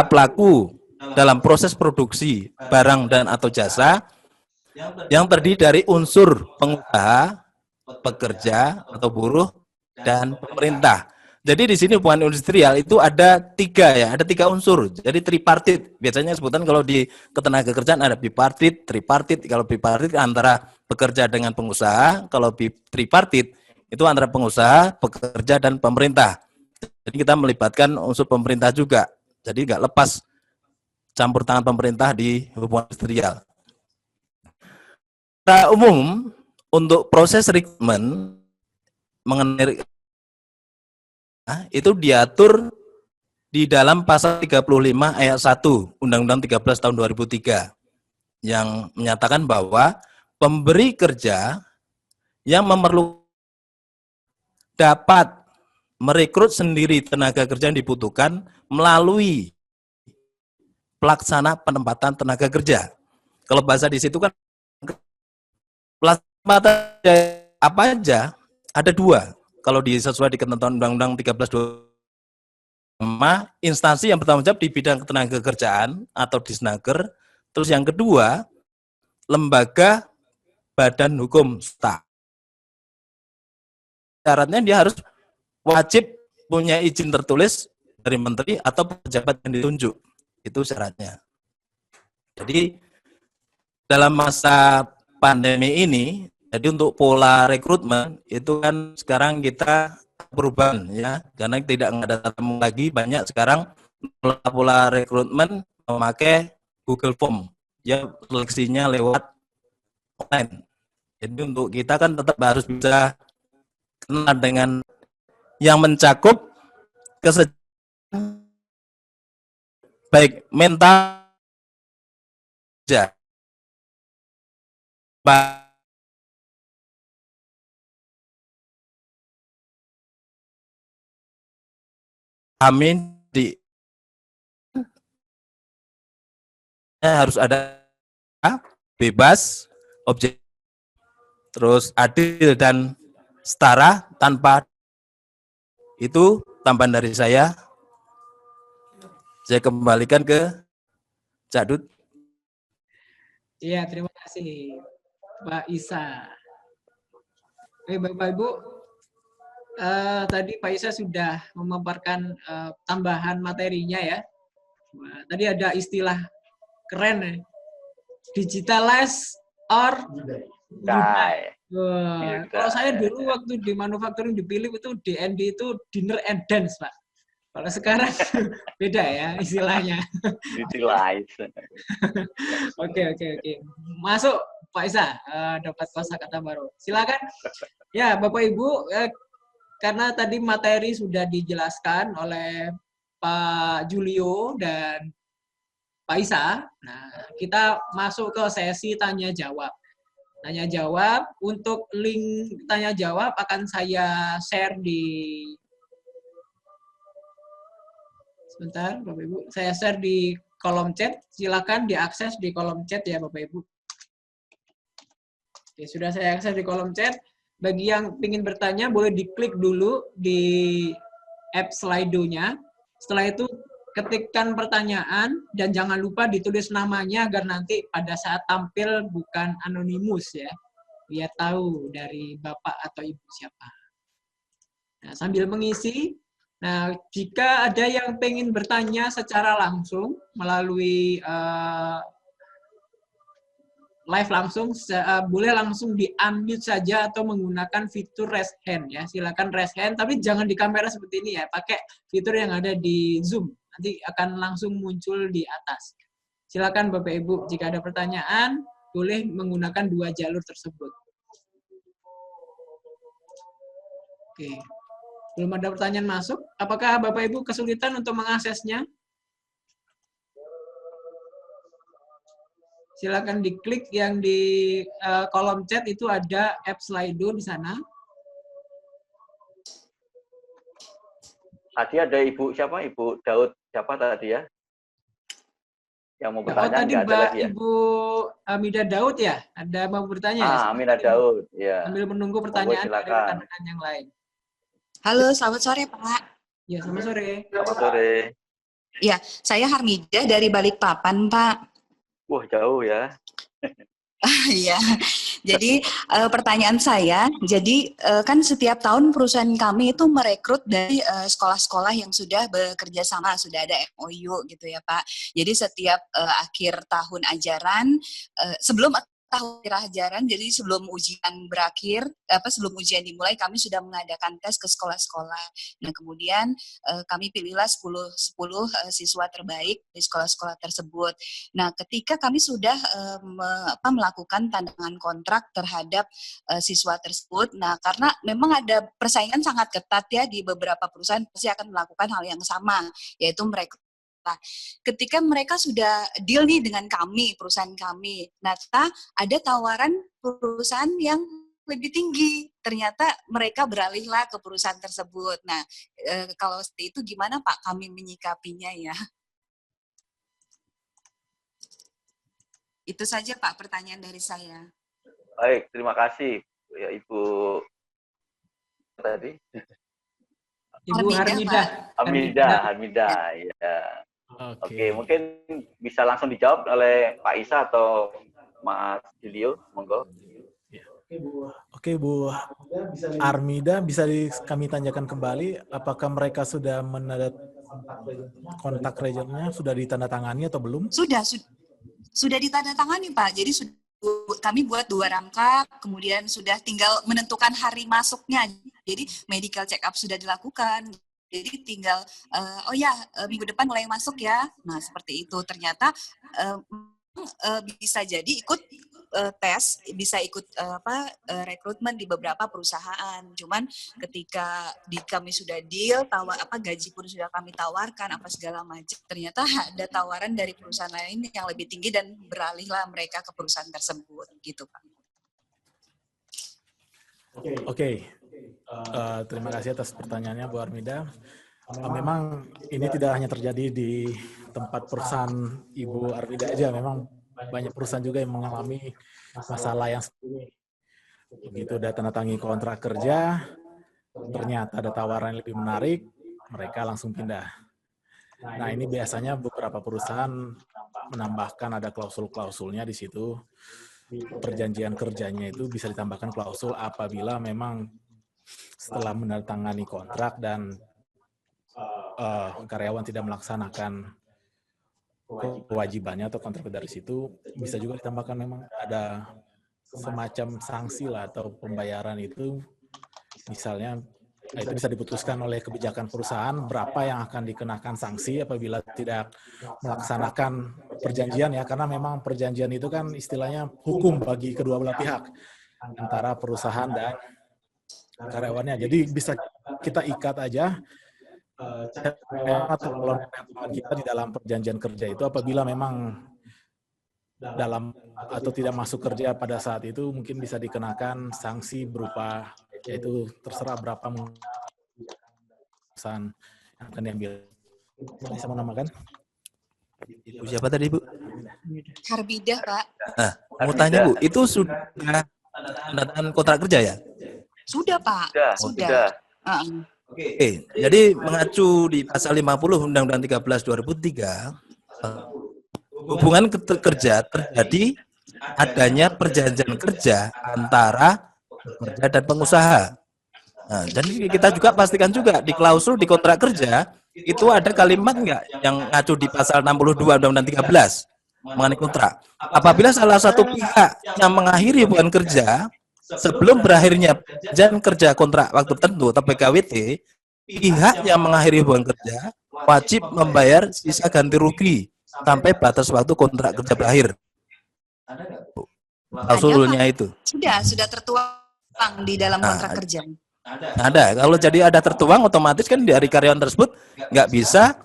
pelaku dalam proses produksi barang dan atau jasa yang terdiri dari unsur pengusaha, pekerja atau buruh, dan pemerintah. Jadi di sini hubungan industrial itu ada tiga unsur. Jadi tripartit. Biasanya sebutan kalau di ketenagakerjaan ada bipartit, tripartit. Kalau bipartit antara pekerja dengan pengusaha, kalau tripartit itu antara pengusaha, pekerja dan pemerintah. Jadi kita melibatkan unsur pemerintah juga. Jadi nggak lepas campur tangan pemerintah di hubungan industrial. Secara umum, untuk proses rekrutmen mengenai itu diatur di dalam pasal 35 ayat 1 Undang-Undang 13 tahun 2003 yang menyatakan bahwa pemberi kerja yang memerlukan dapat merekrut sendiri tenaga kerja yang dibutuhkan melalui pelaksana penempatan tenaga kerja. Kalau bahasa di situ kan penempatan apa aja ada dua. Kalau sesuai di ketentuan Undang-Undang 13 instansi yang bertanggung jawab di bidang ketenaga kerjaan atau Disnaker, terus yang kedua lembaga badan hukum swasta. Syaratnya dia harus wajib punya izin tertulis dari menteri atau pejabat yang ditunjuk. Itu syaratnya. Jadi dalam masa pandemi ini, jadi untuk pola rekrutmen itu kan sekarang kita perubahan ya, karena tidak ada tatap lagi, banyak sekarang pola rekrutmen memakai Google Form, ya seleksinya lewat online. Jadi untuk kita kan tetap harus bisa kenal dengan yang mencakup kesejahteraan baik mental saja. Amin harus ada bebas, objek, terus adil dan setara tanpa itu tambahan dari saya. Saya kembalikan ke Cak Dut. Iya, terima kasih Pak Isa. Bapak Ibu, tadi Pak Isa sudah memaparkan tambahan materinya ya. Tadi ada istilah keren ya, digitalize or die. Kalau saya dulu waktu di manufacturing di Philips itu DND itu dinner and dance, Pak. Kalau sekarang beda ya istilahnya. Digitalize. Oke. Masuk Pak Isa, dapat kosakata baru. Silakan. Ya, Bapak Ibu, karena tadi materi sudah dijelaskan oleh Pak Julio dan Pak Isa. Nah, kita masuk ke sesi tanya jawab. Tanya jawab, untuk link tanya jawab akan saya share di sebentar Bapak Ibu, saya share di kolom chat. Silakan diakses di kolom chat ya Bapak Ibu. Oke, sudah saya akses di kolom chat. Bagi yang ingin bertanya boleh diklik dulu di app Slido-nya. Setelah itu ketikkan pertanyaan dan jangan lupa ditulis namanya agar nanti pada saat tampil bukan anonimus ya. Biar tahu dari Bapak atau Ibu siapa. Nah, sambil mengisi, nah jika ada yang ingin bertanya secara langsung melalui live langsung, boleh langsung di-unmute saja atau menggunakan fitur raise hand ya. Silakan raise hand, tapi jangan di kamera seperti ini ya. Pakai fitur yang ada di Zoom. Nanti akan langsung muncul di atas. Silakan Bapak Ibu, jika ada pertanyaan, boleh menggunakan dua jalur tersebut. Oke. Belum ada pertanyaan masuk. Apakah Bapak Ibu kesulitan untuk mengaksesnya? Silakan diklik yang di kolom chat, itu ada app Slido di sana. Tadi ada Ibu siapa? Ibu Daud siapa tadi ya? Yang mau bertanya tadi nggak ada lagi ya? Ibu Amida Daud ya? Ada mau bertanya? Amida Daud, ya. Sambil menunggu pertanyaan dari rekan-rekan yang lain. Halo, selamat sore Pak. Ya, selamat sore. Selamat sore. Ya, saya Harmida dari Balikpapan, Pak. Wah, jauh ya. Iya. Jadi pertanyaan saya, jadi kan setiap tahun perusahaan kami itu merekrut dari sekolah-sekolah yang sudah bekerja sama, sudah ada MOU gitu ya Pak. Jadi setiap akhir tahun ajaran, sebelum tahun pelajaran, jadi sebelum ujian berakhir, sebelum ujian dimulai, kami sudah mengadakan tes ke sekolah-sekolah. Nah, kemudian kami pilihlah 10 siswa terbaik di sekolah-sekolah tersebut. Nah, ketika kami sudah melakukan tanda tangan kontrak terhadap siswa tersebut, nah karena memang ada persaingan sangat ketat ya di beberapa perusahaan pasti akan melakukan hal yang sama, yaitu mereka. Ketika mereka sudah deal nih dengan kami, perusahaan kami, ternyata ada tawaran perusahaan yang lebih tinggi. Ternyata mereka beralihlah ke perusahaan tersebut. Nah, kalau seperti itu gimana Pak kami menyikapinya ya? Itu saja Pak pertanyaan dari saya. Baik, terima kasih ya Ibu tadi. Ibu Harmidah. Ya. Oke, mungkin bisa langsung dijawab oleh Pak Isa atau Mas Julio, monggo. Oke, Bu Armida, bisa kami tanyakan kembali, apakah mereka sudah kontak kerjanya sudah ditandatangani atau belum? Sudah ditandatangani Pak. Jadi kami buat 2 rangka, kemudian sudah tinggal menentukan hari masuknya. Jadi medical check up sudah dilakukan. Jadi tinggal, minggu depan mulai masuk ya. Nah, seperti itu. Ternyata bisa jadi ikut tes, bisa ikut rekrutmen di beberapa perusahaan. Cuman ketika kami sudah deal, gaji pun sudah kami tawarkan, apa segala macam. Ternyata ada tawaran dari perusahaan lain yang lebih tinggi dan beralihlah mereka ke perusahaan tersebut, gitu Pak. Oke. Terima kasih atas pertanyaannya Bu Armida. Memang ini tidak hanya terjadi di tempat perusahaan Ibu Armida aja, memang banyak perusahaan juga yang mengalami masalah yang seperti ini. Begitu udah tanda tangan kontrak kerja, ternyata ada tawaran yang lebih menarik, mereka langsung pindah. Nah, ini biasanya beberapa perusahaan menambahkan ada klausul-klausulnya di situ. Perjanjian kerjanya itu bisa ditambahkan klausul apabila memang setelah menandatangani kontrak dan karyawan tidak melaksanakan kewajibannya atau kontrak dari situ, bisa juga ditambahkan memang ada semacam sanksi lah atau pembayaran itu, misalnya itu bisa diputuskan oleh kebijakan perusahaan berapa yang akan dikenakan sanksi apabila tidak melaksanakan perjanjian ya, karena memang perjanjian itu kan istilahnya hukum bagi kedua belah pihak antara perusahaan dan karyawannya. Jadi bisa kita ikat aja atau kelompok kita di dalam perjanjian kerja itu apabila memang dalam atau tidak masuk kerja pada saat itu mungkin bisa dikenakan sanksi berupa, yaitu terserah berapa perusahaan yang akan diambil. Bisa menamakan? Ibu siapa tadi Bu? Harmidah Pak. Nah, mau tanya Bu, itu sudah tanda tangan kontrak kerja ya? Sudah Pak. Sudah. Oke, jadi mengacu di pasal 50 Undang-Undang 13 2003, hubungan kerja terjadi adanya perjanjian kerja antara pekerja dan pengusaha. Nah, jadi kita juga pastikan juga di klausul di kontrak kerja itu ada kalimat enggak yang ngacu di pasal 62 Undang-Undang 13 mengenai kontrak. Apabila salah satu pihak yang mengakhiri hubungan kerja sebelum berakhirnya perjanjian kerja kontrak waktu tertentu atau PKWT, pihak yang mengakhiri hubungan kerja wajib membayar sisa ganti rugi sampai batas waktu kontrak kerja berakhir. Klausulnya itu. Sudah tertuang di dalam kontrak kerja. Ada. Kalau jadi ada tertuang, otomatis kan dari karyawan tersebut nggak bisa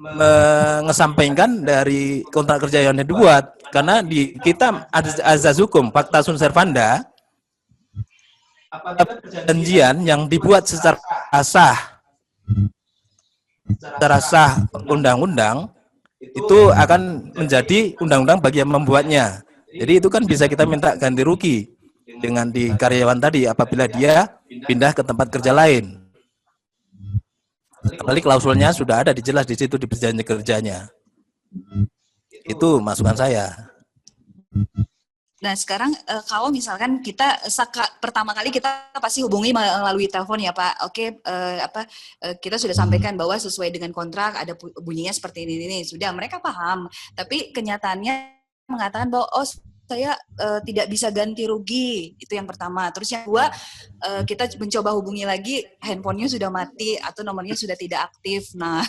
mengesampingkan dari kontrak kerja yang dibuat. Karena di kita ada azas hukum, fakta sunt servanda, perjanjian yang dibuat secara sah undang-undang itu akan menjadi undang-undang bagi yang membuatnya. Jadi itu kan bisa kita minta ganti rugi dengan di karyawan tadi apabila dia pindah ke tempat kerja lain. Apalagi klausulnya sudah ada dijelas di situ di perjanjian kerjanya. Itu masukan saya. Nah sekarang kalau misalkan kita pertama kali kita pasti hubungi melalui telepon ya Pak. Oke, kita sudah sampaikan bahwa sesuai dengan kontrak ada bunyinya seperti ini. Sudah mereka paham. Tapi kenyataannya mengatakan bahwa saya tidak bisa ganti rugi, itu yang pertama. Terus yang kedua, kita mencoba hubungi lagi, handphonenya sudah mati atau nomornya sudah tidak aktif. Nah,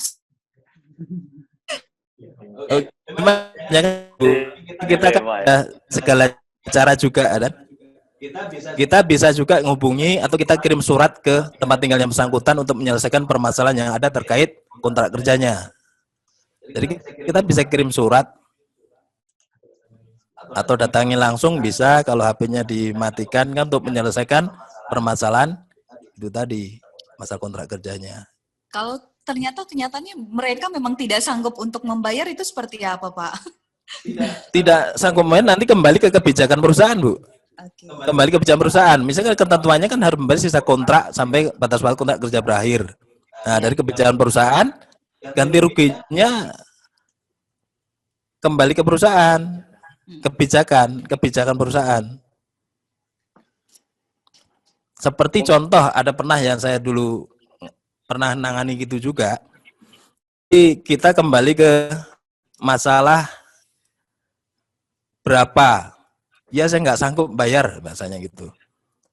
kita kan ada segala cara juga, dan kita bisa juga menghubungi atau kita kirim surat ke tempat tinggalnya bersangkutan untuk menyelesaikan permasalahan yang ada terkait kontrak kerjanya. Jadi kita bisa kirim surat atau datangi langsung bisa, kalau HP-nya dimatikan kan, untuk menyelesaikan permasalahan itu tadi, masalah kontrak kerjanya. kalau ternyata kenyataannya mereka memang tidak sanggup untuk membayar, itu seperti apa, Pak? Tidak sanggup main, nanti kembali ke kebijakan perusahaan, Bu. Okay. Kembali ke kebijakan perusahaan. Misalkan ketentuannya kan harus membayar sisa kontrak sampai batas waktu kontrak kerja berakhir. Nah, dari kebijakan perusahaan, ganti ruginya kembali ke perusahaan. Kebijakan perusahaan. Seperti contoh, ada pernah yang saya dulu pernah nangani gitu juga. Jadi kita kembali ke masalah berapa. Ya saya nggak sanggup bayar, bahasanya gitu.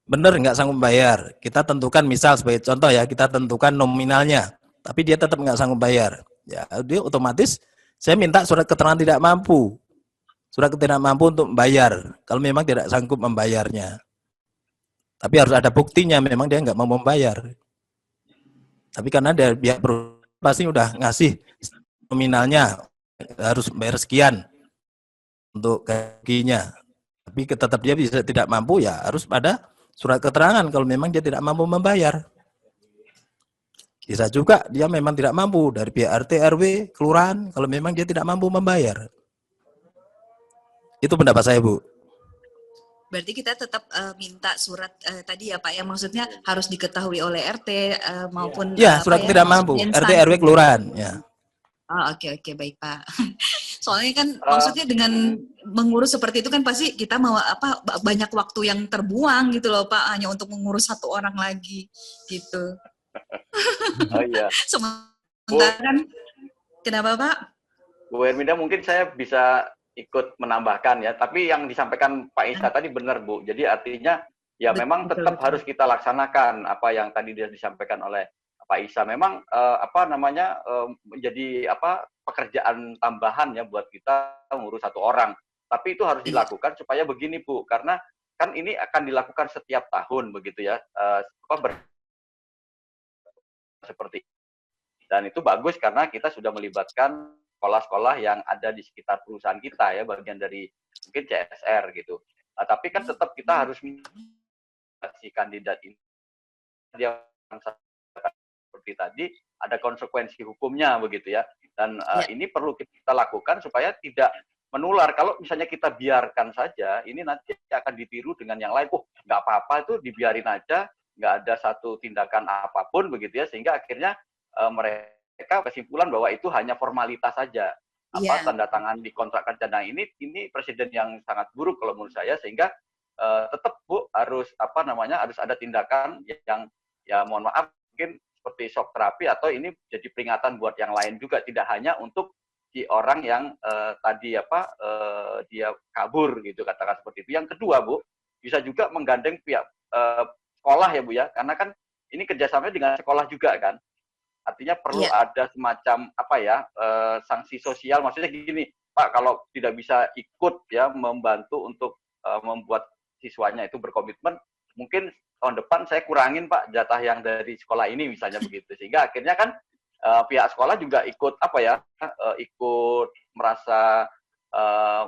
Bener nggak sanggup bayar. Kita tentukan, misal sebagai contoh ya, kita tentukan nominalnya, tapi dia tetap nggak sanggup bayar. Ya dia otomatis saya minta surat keterangan tidak mampu. Surat keterangan mampu untuk membayar, kalau memang tidak sanggup membayarnya. Tapi harus ada buktinya, memang dia nggak mau membayar. Tapi karena dia pihak perusahaan pasti udah ngasih nominalnya, harus bayar sekian untuk gajinya. Tapi tetap dia bisa tidak mampu, ya harus ada surat keterangan kalau memang dia tidak mampu membayar. Bisa juga dia memang tidak mampu, dari pihak RT, RW, kelurahan, kalau memang dia tidak mampu membayar. Itu pendapat saya, Bu. Berarti kita tetap minta surat tadi ya Pak, ya maksudnya harus diketahui oleh RT maupun ya surat tidak mampu, RT, RW, kelurahan. Ya. Oh, oke, baik Pak. Soalnya kan maksudnya dengan mengurus seperti itu kan pasti kita mau banyak waktu yang terbuang gitu loh Pak, hanya untuk mengurus satu orang lagi gitu. Oh iya. Sementara kan, kenapa Pak? Bu Herminda, mungkin saya bisa ikut menambahkan ya, tapi yang disampaikan Pak Isa tadi benar Bu. Jadi artinya ya memang tetap harus kita laksanakan apa yang tadi disampaikan oleh Pak Isa. Memang menjadi pekerjaan tambahan ya buat kita ngurus satu orang. Tapi itu harus dilakukan supaya begini Bu, karena kan ini akan dilakukan setiap tahun begitu ya, seperti. Dan itu bagus karena kita sudah melibatkan sekolah-sekolah yang ada di sekitar perusahaan kita ya, bagian dari mungkin CSR gitu. Tapi kan tetap kita harus si kandidat ini dia seperti tadi ada konsekuensi hukumnya begitu ya. Dan ini perlu kita lakukan supaya tidak menular. Kalau misalnya kita biarkan saja, ini nanti akan ditiru dengan yang lain. Nggak apa-apa itu dibiarin aja, nggak ada satu tindakan apapun begitu ya, sehingga akhirnya mereka kesimpulan bahwa itu hanya formalitas saja. Tanda tangan di kontrak kerja. Nah, ini presiden yang sangat buruk kalau menurut saya, sehingga tetap Bu harus harus ada tindakan yang ya mohon maaf mungkin seperti shock terapi, atau ini jadi peringatan buat yang lain juga, tidak hanya untuk si orang yang dia kabur gitu, katakan seperti itu. Yang kedua Bu, bisa juga menggandeng pihak sekolah ya Bu ya, karena kan ini kerjasamanya dengan sekolah juga kan. Artinya perlu ada semacam sanksi sosial. Maksudnya gini, Pak, kalau tidak bisa ikut ya membantu untuk membuat siswanya itu berkomitmen, mungkin tahun depan saya kurangin Pak jatah yang dari sekolah ini misalnya begitu. Sehingga akhirnya kan pihak sekolah juga ikut ikut merasa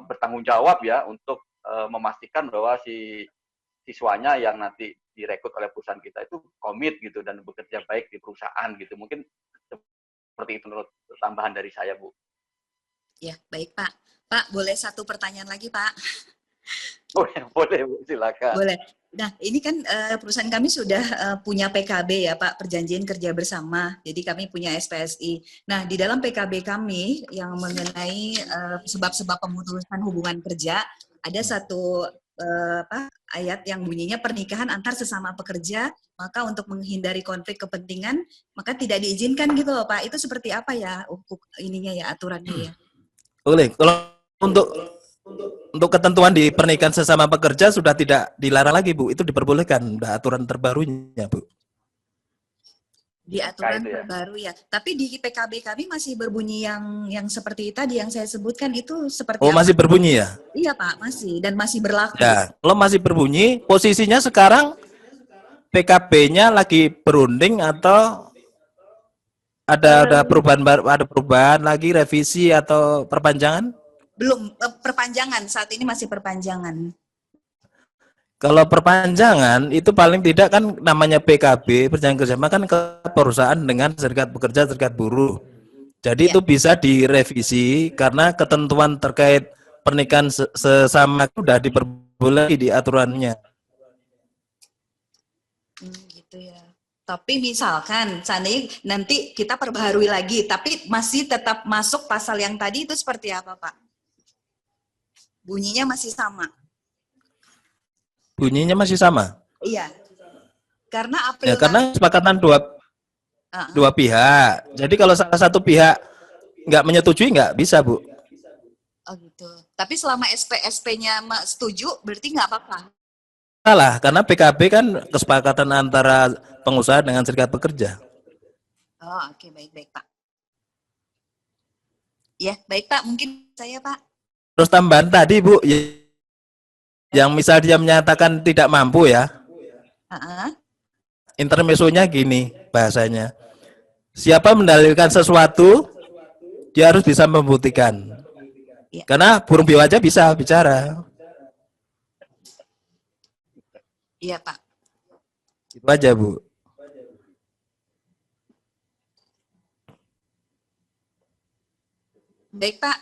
bertanggung jawab ya untuk memastikan bahwa si siswanya yang nanti direkrut oleh perusahaan kita itu komit gitu dan bekerja baik di perusahaan gitu. Mungkin seperti itu menurut tambahan dari saya, Bu. Ya, baik Pak. Pak, boleh satu pertanyaan lagi, Pak? Boleh, Bu, silakan. Boleh. Nah, ini kan perusahaan kami sudah punya PKB ya, Pak, Perjanjian Kerja Bersama. Jadi kami punya SPSI. Nah, di dalam PKB kami yang mengenai sebab-sebab pemutusan hubungan kerja, ada satu ayat yang bunyinya pernikahan antar sesama pekerja, maka untuk menghindari konflik kepentingan, maka tidak diizinkan gitu loh Pak. Itu seperti apa ya ininya ya, aturannya ya? Boleh. Kalau untuk untuk ketentuan di pernikahan sesama pekerja sudah tidak dilarang lagi, Bu. Itu diperbolehkan, udah aturan terbarunya, Bu. Di aturan itu ya. terbaru ya. Tapi di PKB kami masih berbunyi yang seperti tadi yang saya sebutkan itu seperti Oh, apa? masih berbunyi ya? Iya Pak, masih dan masih berlaku. Ya, kalau masih berbunyi, posisinya sekarang PKB-nya lagi berunding atau ada perubahan lagi, revisi atau perpanjangan? Belum perpanjangan, saat ini masih perpanjangan. Kalau perpanjangan itu paling tidak kan namanya PKB, perjanjian kerjasama kan ke perusahaan dengan serikat pekerja, serikat buruh. Jadi itu bisa direvisi karena ketentuan terkait pernikahan sesama itu sudah diperbolehkan di aturannya. Gitu ya. Tapi misalkan seandainya nanti kita perbaharui lagi, tapi masih tetap masuk pasal yang tadi itu seperti apa Pak? Bunyinya masih sama. Bunyinya masih sama? Iya. Karena April Ya, karena kesepakatan dua pihak. Jadi kalau salah satu pihak nggak menyetujui nggak bisa, Bu. Oh gitu. Tapi selama SP-nya setuju, berarti nggak apa-apa? Salah, karena PKB kan kesepakatan antara pengusaha dengan serikat pekerja. Oh oke, baik Pak. Ya, baik Pak. Mungkin saya Pak. Terus tambahan tadi, Bu, yang misal dia menyatakan tidak mampu ya, intermezzonya gini bahasanya. Siapa mendalilkan sesuatu, dia harus bisa membuktikan. Ya. Karena burung biawak aja bisa bicara. Iya Pak. Itu aja, Bu. Baik Pak.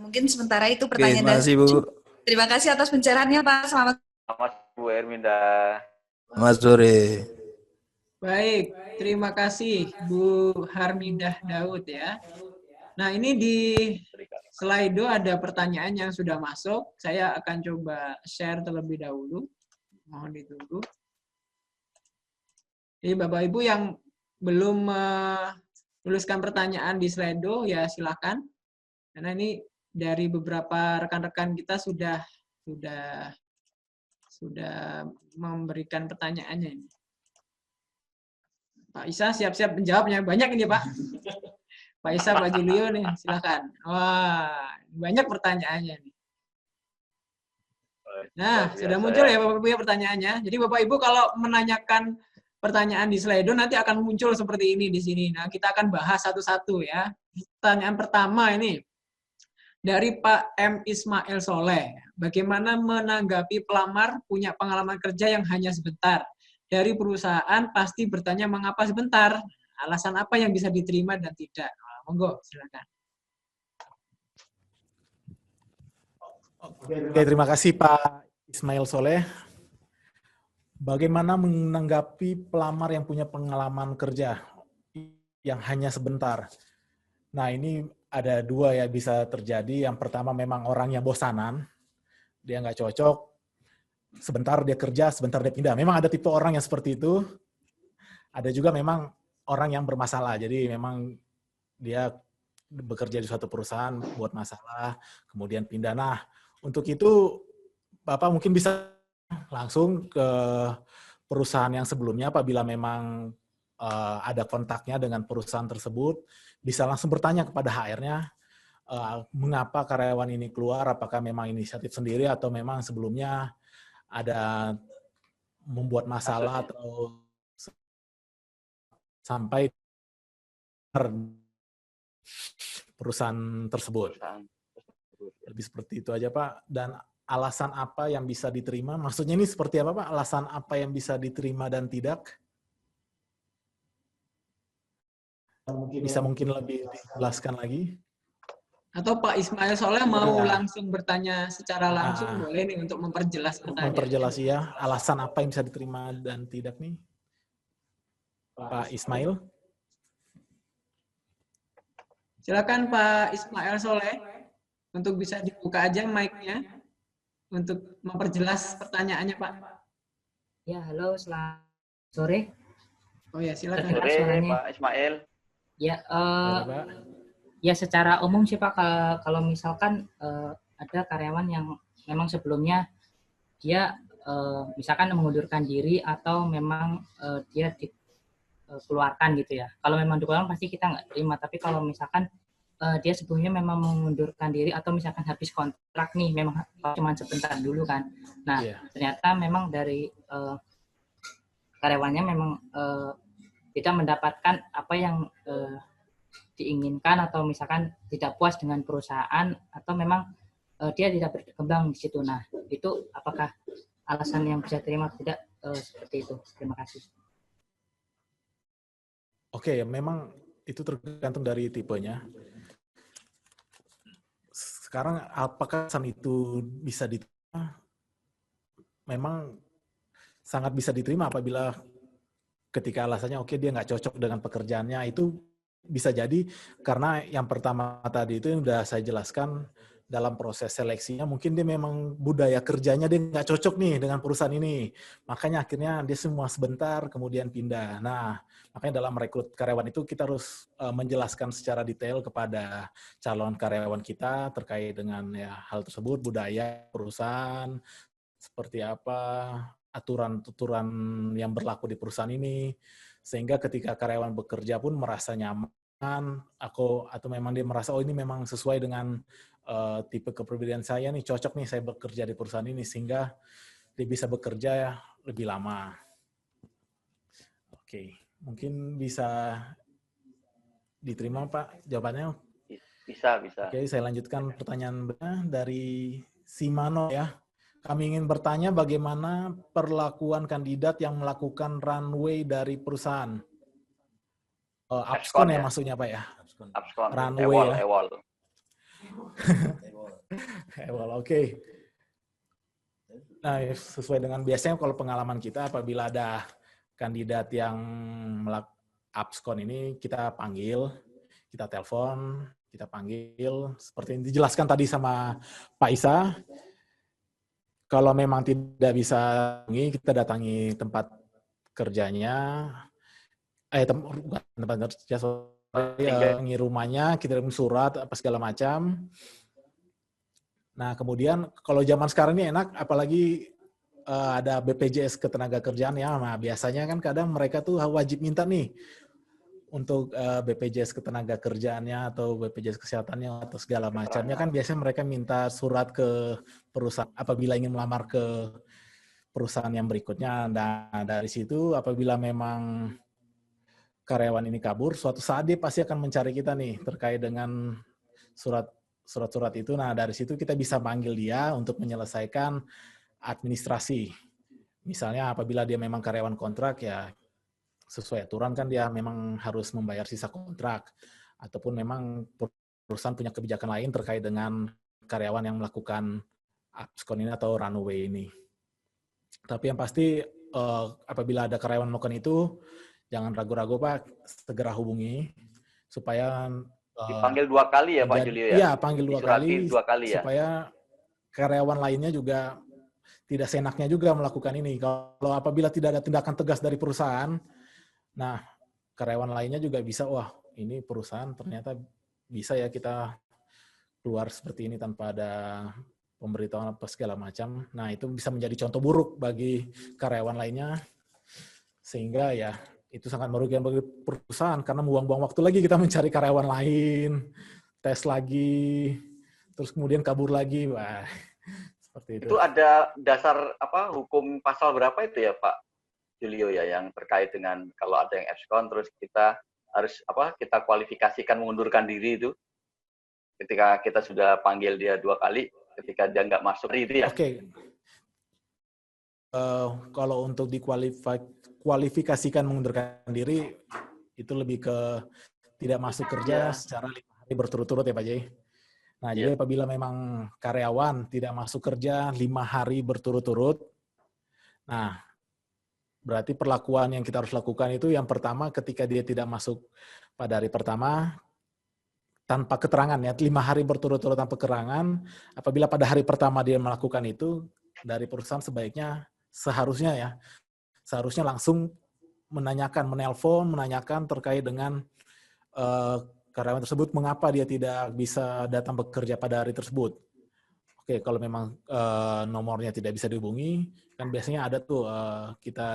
Mungkin sementara itu pertanyaan. Terima kasih, Bu. Terima kasih atas pencerahannya Pak. Selamat Bu Erminda. Selamat sore. Baik, terima kasih Bu Harmindah Daud ya. Nah, ini di Slido ada pertanyaan yang sudah masuk. Saya akan coba share terlebih dahulu. Mohon ditunggu. Jadi Bapak Ibu yang belum menuliskan pertanyaan di Slido, ya silakan. Karena ini dari beberapa rekan-rekan kita sudah memberikan pertanyaannya ini. Pak Isa siap-siap menjawabnya. Banyak ini Pak. Pak Isa, Pak Julio nih, silakan. Wah, banyak pertanyaannya nih. Nah, sudah muncul ya Bapak Ibu ya pertanyaannya. Jadi Bapak Ibu kalau menanyakan pertanyaan di Slido nanti akan muncul seperti ini di sini. Nah, kita akan bahas satu-satu ya. Pertanyaan pertama ini dari Pak M. Ismail Soleh. Bagaimana menanggapi pelamar punya pengalaman kerja yang hanya sebentar? Dari perusahaan pasti bertanya mengapa sebentar? Alasan apa yang bisa diterima dan tidak? Nah, monggo, silakan. Oke, terima kasih Pak Ismail Soleh. Bagaimana menanggapi pelamar yang punya pengalaman kerja yang hanya sebentar? Nah, ini ada dua ya bisa terjadi. Yang pertama memang orang yang bosanan, dia nggak cocok, sebentar dia kerja, sebentar dia pindah. Memang ada tipe orang yang seperti itu. Ada juga memang orang yang bermasalah, jadi memang dia bekerja di suatu perusahaan, buat masalah, kemudian pindah. Nah, untuk itu Bapak mungkin bisa langsung ke perusahaan yang sebelumnya apabila memang ada kontaknya dengan perusahaan tersebut, bisa langsung bertanya kepada HR-nya, mengapa karyawan ini keluar, apakah memang inisiatif sendiri atau memang sebelumnya ada membuat masalah atau sampai perusahaan tersebut. Lebih seperti itu aja Pak. Dan alasan apa yang bisa diterima? Maksudnya ini seperti apa Pak? Alasan apa yang bisa diterima dan tidak? Bisa mungkin lebih dijelaskan lagi? Atau Pak Ismail Soleh mau langsung bertanya secara langsung, boleh nih untuk memperjelas pertanyaan. Memperjelas ya, alasan apa yang bisa diterima dan tidak nih? Pak Ismail. Silakan Pak Ismail Soleh, untuk bisa dibuka aja mic-nya, untuk memperjelas pertanyaannya Pak. Ya, halo, selamat sore. Oh ya, silakan. Sore Pak Ismail. Ya, ya secara umum sih Pak, kalau misalkan ada karyawan yang memang sebelumnya dia misalkan mengundurkan diri atau memang dia dikeluarkan gitu ya. Kalau memang dikeluarkan pasti kita nggak terima. Tapi kalau misalkan dia sebelumnya memang mengundurkan diri atau misalkan habis kontrak nih, memang cuma sebentar dulu kan. Nah, ternyata memang dari karyawannya memang tidak mendapatkan apa yang diinginkan atau misalkan tidak puas dengan perusahaan atau memang dia tidak berkembang di situ. Nah, itu apakah alasan yang bisa terima atau tidak seperti itu? Terima kasih. Oke, memang itu tergantung dari tipenya. Sekarang apakah alasan itu bisa diterima? Memang sangat bisa diterima apabila ketika alasannya oke dia nggak cocok dengan pekerjaannya, itu bisa jadi karena yang pertama tadi itu yang sudah saya jelaskan dalam proses seleksinya mungkin dia memang budaya kerjanya dia nggak cocok nih dengan perusahaan ini, makanya akhirnya dia semua sebentar kemudian pindah. Nah, makanya dalam rekrut karyawan itu kita harus menjelaskan secara detail kepada calon karyawan kita terkait dengan ya hal tersebut, budaya perusahaan seperti apa, aturan-aturan yang berlaku di perusahaan ini, sehingga ketika karyawan bekerja pun merasa nyaman, atau memang dia merasa oh ini memang sesuai dengan tipe kepribadian saya nih, cocok nih saya bekerja di perusahaan ini, sehingga dia bisa bekerja lebih lama. Oke, mungkin bisa diterima Pak jawabannya? Bisa. Oke, saya lanjutkan pertanyaan dari Simano ya. Kami ingin bertanya bagaimana perlakuan kandidat yang melakukan runway dari perusahahan. Abskon ya maksudnya Pak ya? Abskon, runway ewol. Ewol, oke. Nah, sesuai dengan biasanya kalau pengalaman kita apabila ada kandidat yang abskon ini kita panggil, kita telepon, kita panggil, seperti yang dijelaskan tadi sama Pak Isa. Kalau memang tidak bisa, kita datangi tempat kerjanya, tempat kerja, rumahnya, kita kirim surat, apa segala macam. Nah, kemudian kalau zaman sekarang ini enak, apalagi ada BPJS Ketenagakerjaan ya, nah biasanya kan kadang mereka tuh wajib minta nih untuk BPJS Ketenagakerjaannya atau BPJS Kesehatannya atau segala macamnya kan biasanya mereka minta surat ke perusahaan apabila ingin melamar ke perusahaan yang berikutnya. Nah, dari situ apabila memang karyawan ini kabur, suatu saat dia pasti akan mencari kita nih terkait dengan surat-surat itu. Nah, dari situ kita bisa panggil dia untuk menyelesaikan administrasi. Misalnya apabila dia memang karyawan kontrak ya sesuai aturan kan dia memang harus membayar sisa kontrak, ataupun memang perusahaan punya kebijakan lain terkait dengan karyawan yang melakukan abskon ini atau runaway ini. Tapi yang pasti apabila ada karyawan melakukan itu, jangan ragu-ragu Pak, segera hubungi supaya dipanggil 2 kali ya Pak Julio ya? Iya, panggil 2 kali ya? Supaya karyawan lainnya juga tidak seenaknya juga melakukan ini. Kalau apabila tidak ada tindakan tegas dari perusahaan, nah, karyawan lainnya juga bisa, wah ini perusahaan ternyata bisa ya kita keluar seperti ini tanpa ada pemberitahuan apa segala macam. Nah, itu bisa menjadi contoh buruk bagi karyawan lainnya, sehingga ya itu sangat merugikan bagi perusahaan karena buang-buang waktu lagi kita mencari karyawan lain, tes lagi, terus kemudian kabur lagi. Wah, seperti itu. Itu ada dasar apa hukum pasal berapa itu ya Pak Julio ya yang terkait dengan kalau ada yang abskon terus kita harus kita kualifikasikan mengundurkan diri itu ketika kita sudah panggil dia 2 kali ketika dia nggak masuk itu ya. Oke. Kalau untuk dikualifikasikan mengundurkan diri itu lebih ke tidak masuk kerja secara 5 hari berturut-turut ya Pak Jai. Nah, jadi apabila memang karyawan tidak masuk kerja 5 hari berturut-turut, nah berarti perlakuan yang kita harus lakukan itu yang pertama ketika dia tidak masuk pada hari pertama tanpa keterangan ya, 5 hari berturut-turut tanpa keterangan, apabila pada hari pertama dia melakukan itu, dari perusahaan sebaiknya seharusnya langsung menanyakan terkait dengan karyawan tersebut mengapa dia tidak bisa datang bekerja pada hari tersebut. Oke, kalau memang nomornya tidak bisa dihubungi, kan biasanya ada tuh kita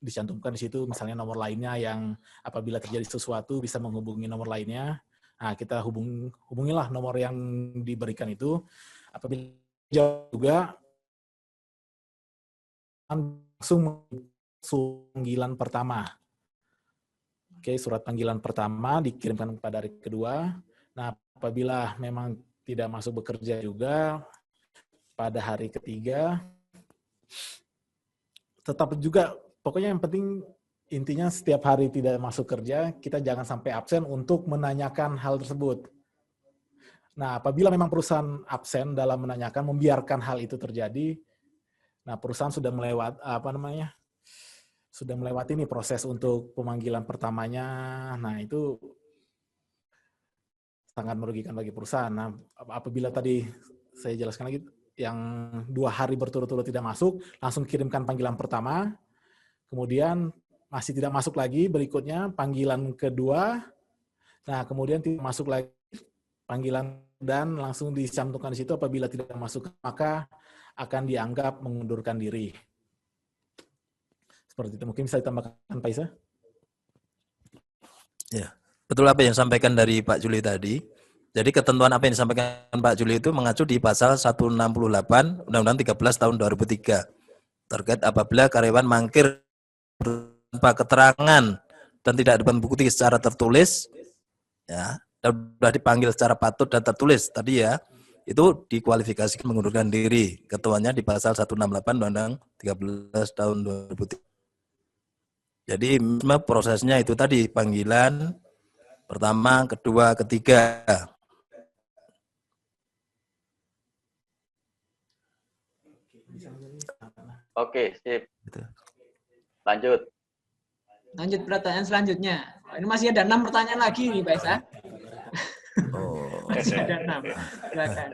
dicantumkan di situ misalnya nomor lainnya yang apabila terjadi sesuatu bisa menghubungi nomor lainnya. Nah, kita hubungilah nomor yang diberikan itu. Apabila juga langsung panggilan pertama. Oke, surat panggilan pertama dikirimkan kepada hari kedua. Nah, apabila memang tidak masuk bekerja juga pada hari ketiga, tetap juga, pokoknya yang penting intinya setiap hari tidak masuk kerja, kita jangan sampai absen untuk menanyakan hal tersebut. Nah, apabila memang perusahaan absen dalam menanyakan, membiarkan hal itu terjadi, nah perusahaan sudah melewati nih proses untuk pemanggilan pertamanya. Nah, itu sangat merugikan bagi perusahaan. Nah, apabila tadi saya jelaskan lagi, yang 2 hari berturut-turut tidak masuk, langsung kirimkan panggilan pertama, kemudian masih tidak masuk lagi, berikutnya panggilan kedua, nah kemudian tidak masuk lagi panggilan dan langsung dicantumkan di situ, apabila tidak masuk maka akan dianggap mengundurkan diri. Seperti itu, mungkin bisa ditambahkan Pak Isa? Ya. Betul apa yang disampaikan dari Pak Juli tadi. Jadi ketentuan apa yang disampaikan Pak Juli itu mengacu di pasal 168 Undang-Undang 13 tahun 2003 terkait apabila karyawan mangkir tanpa keterangan dan tidak dapat bukti secara tertulis, ya, sudah dipanggil secara patut dan tertulis tadi ya, itu dikualifikasikan mengundurkan diri. Ketentuannya di pasal 168 Undang-Undang 13 tahun 2003. Jadi prosesnya itu tadi panggilan pertama, kedua, ketiga. Oke, sip. Lanjut. Lanjut pertanyaan selanjutnya. Oh, ini masih ada 6 pertanyaan lagi nih, Pak Isa. Oh. Masih ada 6. Silakan.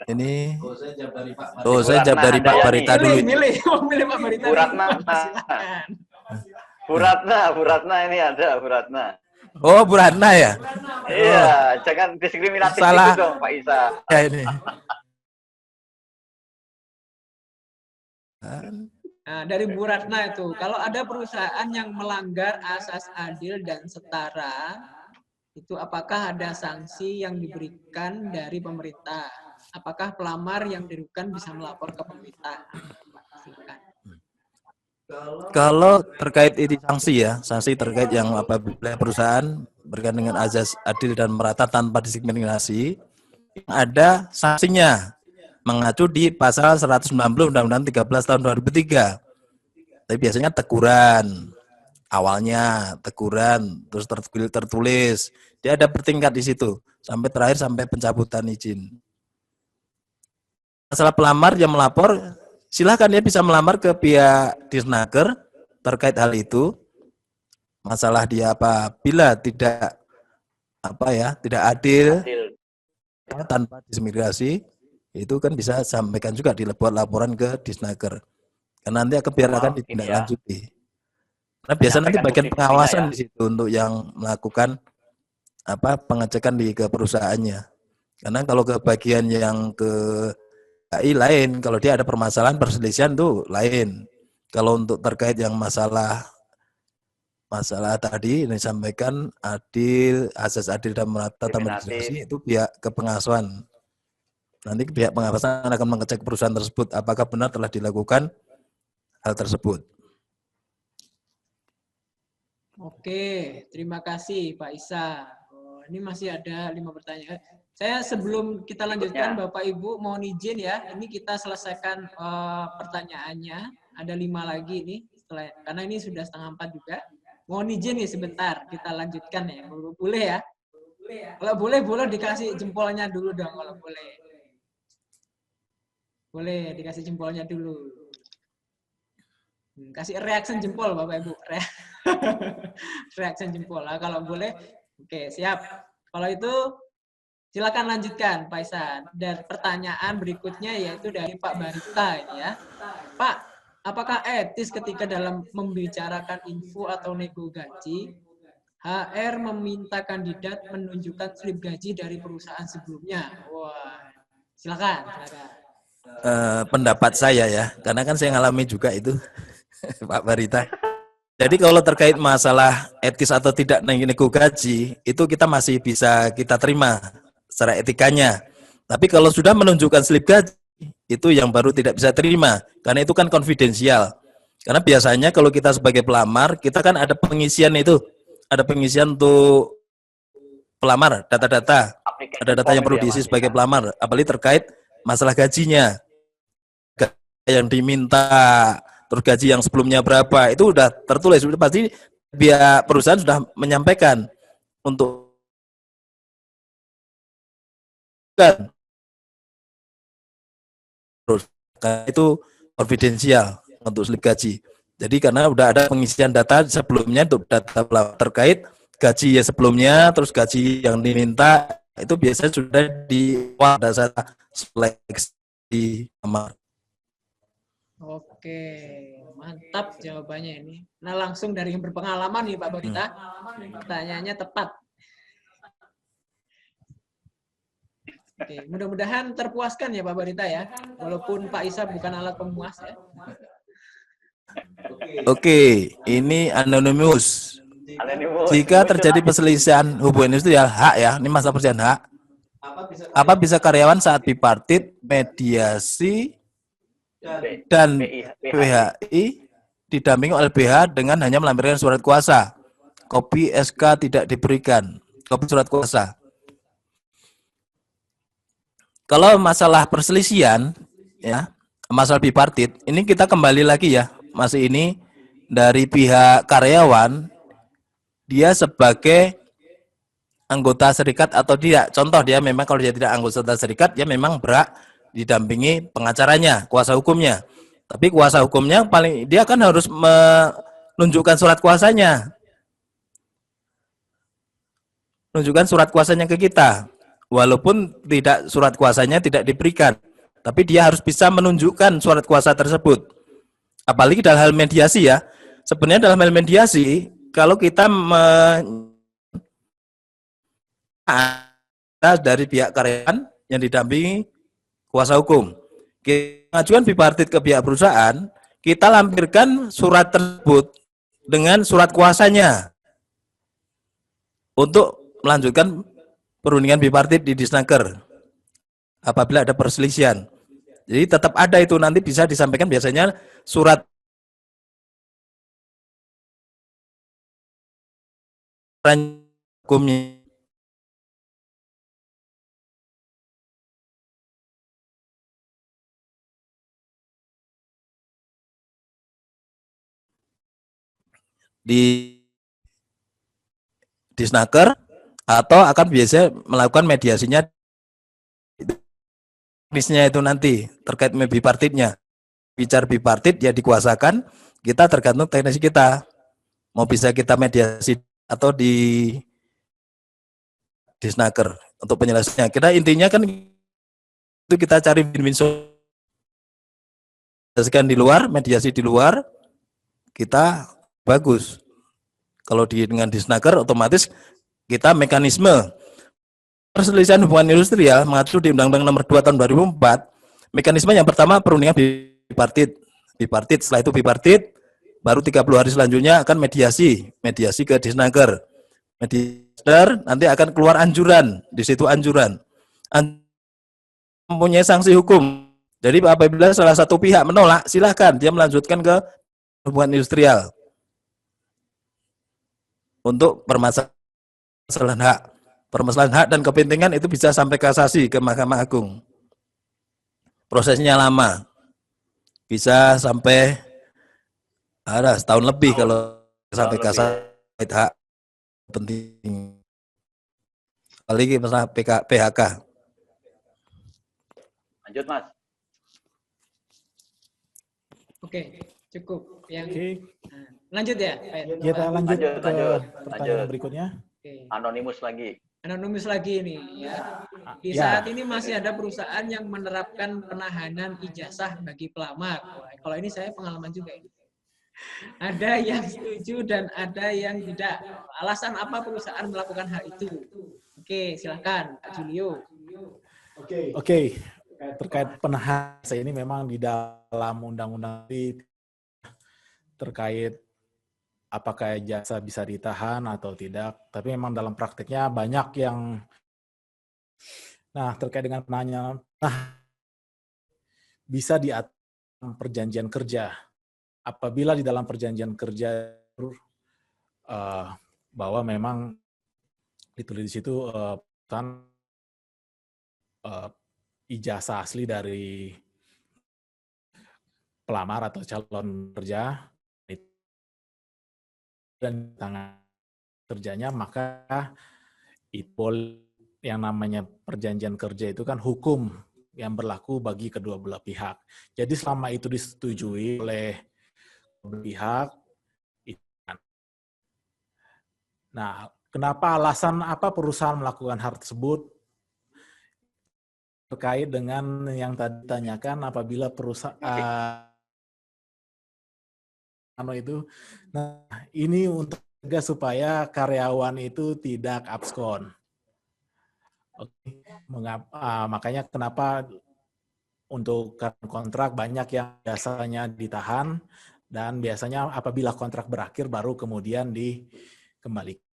Ini saya jawab dari Pak Barita dulu. Milih Pak Barita. Bu Ratna. Silakan. Bu Ratna ini ada, Bu Ratna. Oh, Bu Ratna ya? Iya, jangan diskriminatif salah gitu dong, Pak Isa. Ya ini. Nah, dari Bu Ratna itu, kalau ada perusahaan yang melanggar asas adil dan setara, itu apakah ada sanksi yang diberikan dari pemerintah? Apakah pelamar yang dirugikan bisa melapor ke pemerintah? Silakan. Kalau terkait ini sanksi ya, sanksi terkait yang apabila perusahaan berkaitan dengan azas adil dan merata tanpa diskriminasi, ada sanksinya mengacu di pasal 190 Undang-Undang 13 tahun 2003. Tapi biasanya teguran, awalnya teguran, terus tertulis. Dia ada bertingkat di situ, sampai terakhir sampai pencabutan izin. Masalah pelamar yang melapor, silahkan dia bisa melamar ke pihak Disnaker terkait hal itu. Masalah dia apabila tidak tidak adil. Tanpa diskriminasi, itu kan bisa sampaikan juga dibuat laporan ke Disnaker. Karena nanti akan ditindaklanjuti. Karena biasanya nanti bagian pengawasan di situ untuk yang melakukan pengecekan ke perusahaannya. Karena kalau ke bagian yang ke KI lain, kalau dia ada permasalahan perselisihan tuh lain. Kalau untuk terkait yang masalah tadi ini sampaikan adil, asas adil dan merata tanpa diskriminasi, itu pihak kepengasuhan. Nanti pihak pengawasan akan mengecek perusahaan tersebut apakah benar telah dilakukan hal tersebut. Oke, terima kasih Pak Isa. Oh, ini masih ada 5 pertanyaan. Saya sebelum kita lanjutkan, Bapak Ibu mohon izin ya, ini kita selesaikan pertanyaannya. Ada 5 lagi nih, karena ini sudah 3:30 juga. Mohon izin nih sebentar, kita lanjutkan ya. Boleh ya? Kalau boleh dikasih jempolnya dulu dong, kalau boleh. Boleh dikasih jempolnya dulu. Kasih reaction jempol Bapak Ibu. Reaction jempol. Nah, kalau boleh, oke siap. Kalau itu silakan lanjutkan Pak Isa. Dan pertanyaan berikutnya yaitu dari Pak Barita ini ya. Pak, apakah etis ketika dalam membicarakan info atau nego gaji, HR meminta kandidat menunjukkan slip gaji dari perusahaan sebelumnya? Wah, Silakan. Pendapat saya ya, karena kan saya ngalami juga itu, Pak Barita. Jadi kalau terkait masalah etis atau tidak nego gaji, itu kita masih bisa kita terima secara etikanya. Tapi kalau sudah menunjukkan slip gaji, itu yang baru tidak bisa terima, karena itu kan konfidensial. Karena biasanya kalau kita sebagai pelamar, kita kan ada pengisian itu, ada pengisian untuk pelamar, data-data, ada data yang perlu diisi sebagai pelamar, apalagi terkait masalah gajinya, yang diminta, terus gaji yang sebelumnya berapa, itu udah tertulis, udah pasti pihak perusahaan sudah menyampaikan untuk kan terus itu konfidensial untuk slip gaji. Jadi karena udah ada pengisian data sebelumnya untuk data terkait gaji ya sebelumnya, terus gaji yang diminta itu biasanya sudah dasar seleksi kamar. Oke, mantap jawabannya ini. Nah, langsung dari yang berpengalaman nih Pak Barita. Pertanyaannya tepat. Oke, mudah-mudahan terpuaskan ya Pak Barita ya. Walaupun Pak Isa bukan alat pemuas ya. Oke, ini anonymous. Jika terjadi perselisihan hubungan industrial hak ya, ini masalah perselisihan hak. Apa bisa karyawan saat bipartit mediasi dan PHI didampingi oleh BH dengan hanya melampirkan surat kuasa, kopi SK tidak diberikan, kopi surat kuasa. Kalau masalah perselisihan, ya, masalah bipartit, ini kita kembali lagi ya, masih ini dari pihak karyawan, dia sebagai anggota serikat atau tidak. Contoh dia memang kalau dia tidak anggota serikat, dia memang berhak didampingi pengacaranya, kuasa hukumnya. Tapi kuasa hukumnya paling dia kan harus menunjukkan surat kuasanya. Menunjukkan surat kuasanya ke kita. Walaupun tidak surat kuasanya tidak diberikan, tapi dia harus bisa menunjukkan surat kuasa tersebut. Apalagi dalam hal mediasi ya. Sebenarnya dalam hal mediasi kalau kita dari pihak karyawan yang didampingi kuasa hukum, kita mengajukan bipartit ke pihak perusahaan, kita lampirkan surat tersebut dengan surat kuasanya untuk melanjutkan perundingan bipartit di Disnaker apabila ada perselisihan. Jadi tetap ada itu, nanti bisa disampaikan biasanya surat hukumnya. Di Disnaker atau akan biasa melakukan mediasinya teknisnya itu nanti terkait bipartitnya. Bicara bipartit ya dikuasakan, kita tergantung teknis kita. Mau bisa kita mediasi atau di Disnaker untuk penyelesaiannya. Kita intinya kan itu kita cari win-win solusi di luar, mediasi di luar, kita bagus. Kalau dengan Disnaker otomatis kita mekanisme perselisihan hubungan industrial mengatur di Undang-Undang Nomor 2 Tahun 2004. Mekanisme yang pertama perundingan bipartit, setelah itu bipartit, baru 30 hari selanjutnya akan mediasi ke Disnaker. Mediator nanti akan keluar anjuran, di situ anjuran mempunyai sanksi hukum. Jadi apabila salah satu pihak menolak, silahkan dia melanjutkan ke hubungan industrial untuk permasalahan hak dan kepentingan itu bisa sampai kasasi ke Mahkamah Agung. Prosesnya lama, bisa sampai ada setahun lebih kalau sampai kasasi hak penting. Apalagi masalah PHK. Lanjut Mas. Oke, cukup. Lanjut ya. Kita lanjut ke pertanyaan berikutnya. Anonimus lagi. Anonimus lagi nih. Ya. Di saat ini masih ada perusahaan yang menerapkan penahanan ijazah bagi pelamar. Wah, kalau ini saya pengalaman juga ini. Ada yang setuju dan ada yang tidak. Alasan apa perusahaan melakukan hal itu? Oke, silakan Pak Julio. Oke. terkait penahanan ini memang di dalam undang-undang terkait apakah jasa bisa ditahan atau tidak, tapi memang dalam prakteknya banyak yang, nah terkait dengan penahanan, bisa diatur perjanjian kerja. Apabila di dalam perjanjian kerja bahwa memang ditulis di situ ijazah asli dari pelamar atau calon kerja dan tangan kerjanya, maka itu yang namanya perjanjian kerja itu kan hukum yang berlaku bagi kedua belah pihak. Jadi selama itu disetujui oleh pihak. Nah, kenapa alasan apa perusahaan melakukan hal tersebut? Terkait dengan yang tadi ditanyakan, apabila perusahaan itu, nah ini untuk mencegah supaya karyawan itu tidak abskon. Oke. Makanya kenapa untuk kontrak banyak yang biasanya ditahan, dan biasanya apabila kontrak berakhir baru kemudian dikembalikan.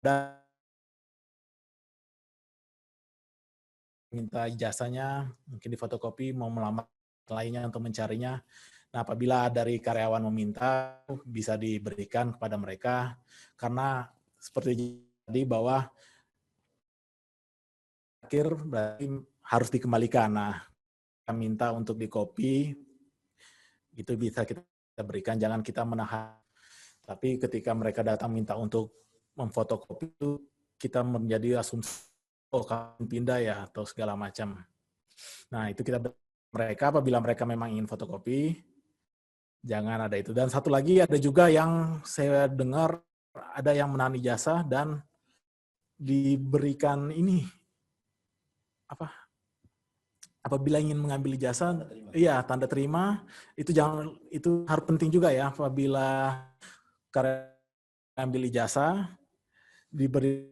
Dan minta ijazahnya, mungkin difotokopi, mau melamar lainnya untuk mencarinya. Nah, apabila dari karyawan meminta, bisa diberikan kepada mereka, karena seperti tadi bahwa akhir berarti harus dikembalikan. Nah, kita minta untuk dikopi, itu bisa kita berikan, jangan kita menahan. Tapi ketika mereka datang minta untuk memfotokopi itu, kita menjadi asumsi, oh kamu pindah ya, atau segala macam. Nah, itu kita mereka, apabila mereka memang ingin fotokopi, jangan ada itu. Dan satu lagi, ada juga yang saya dengar, ada yang menahan ijazah dan diberikan ini, apabila ingin mengambil ijazah, iya tanda terima, itu jangan, itu harus penting juga ya, apabila karena ambil ijazah, diberi,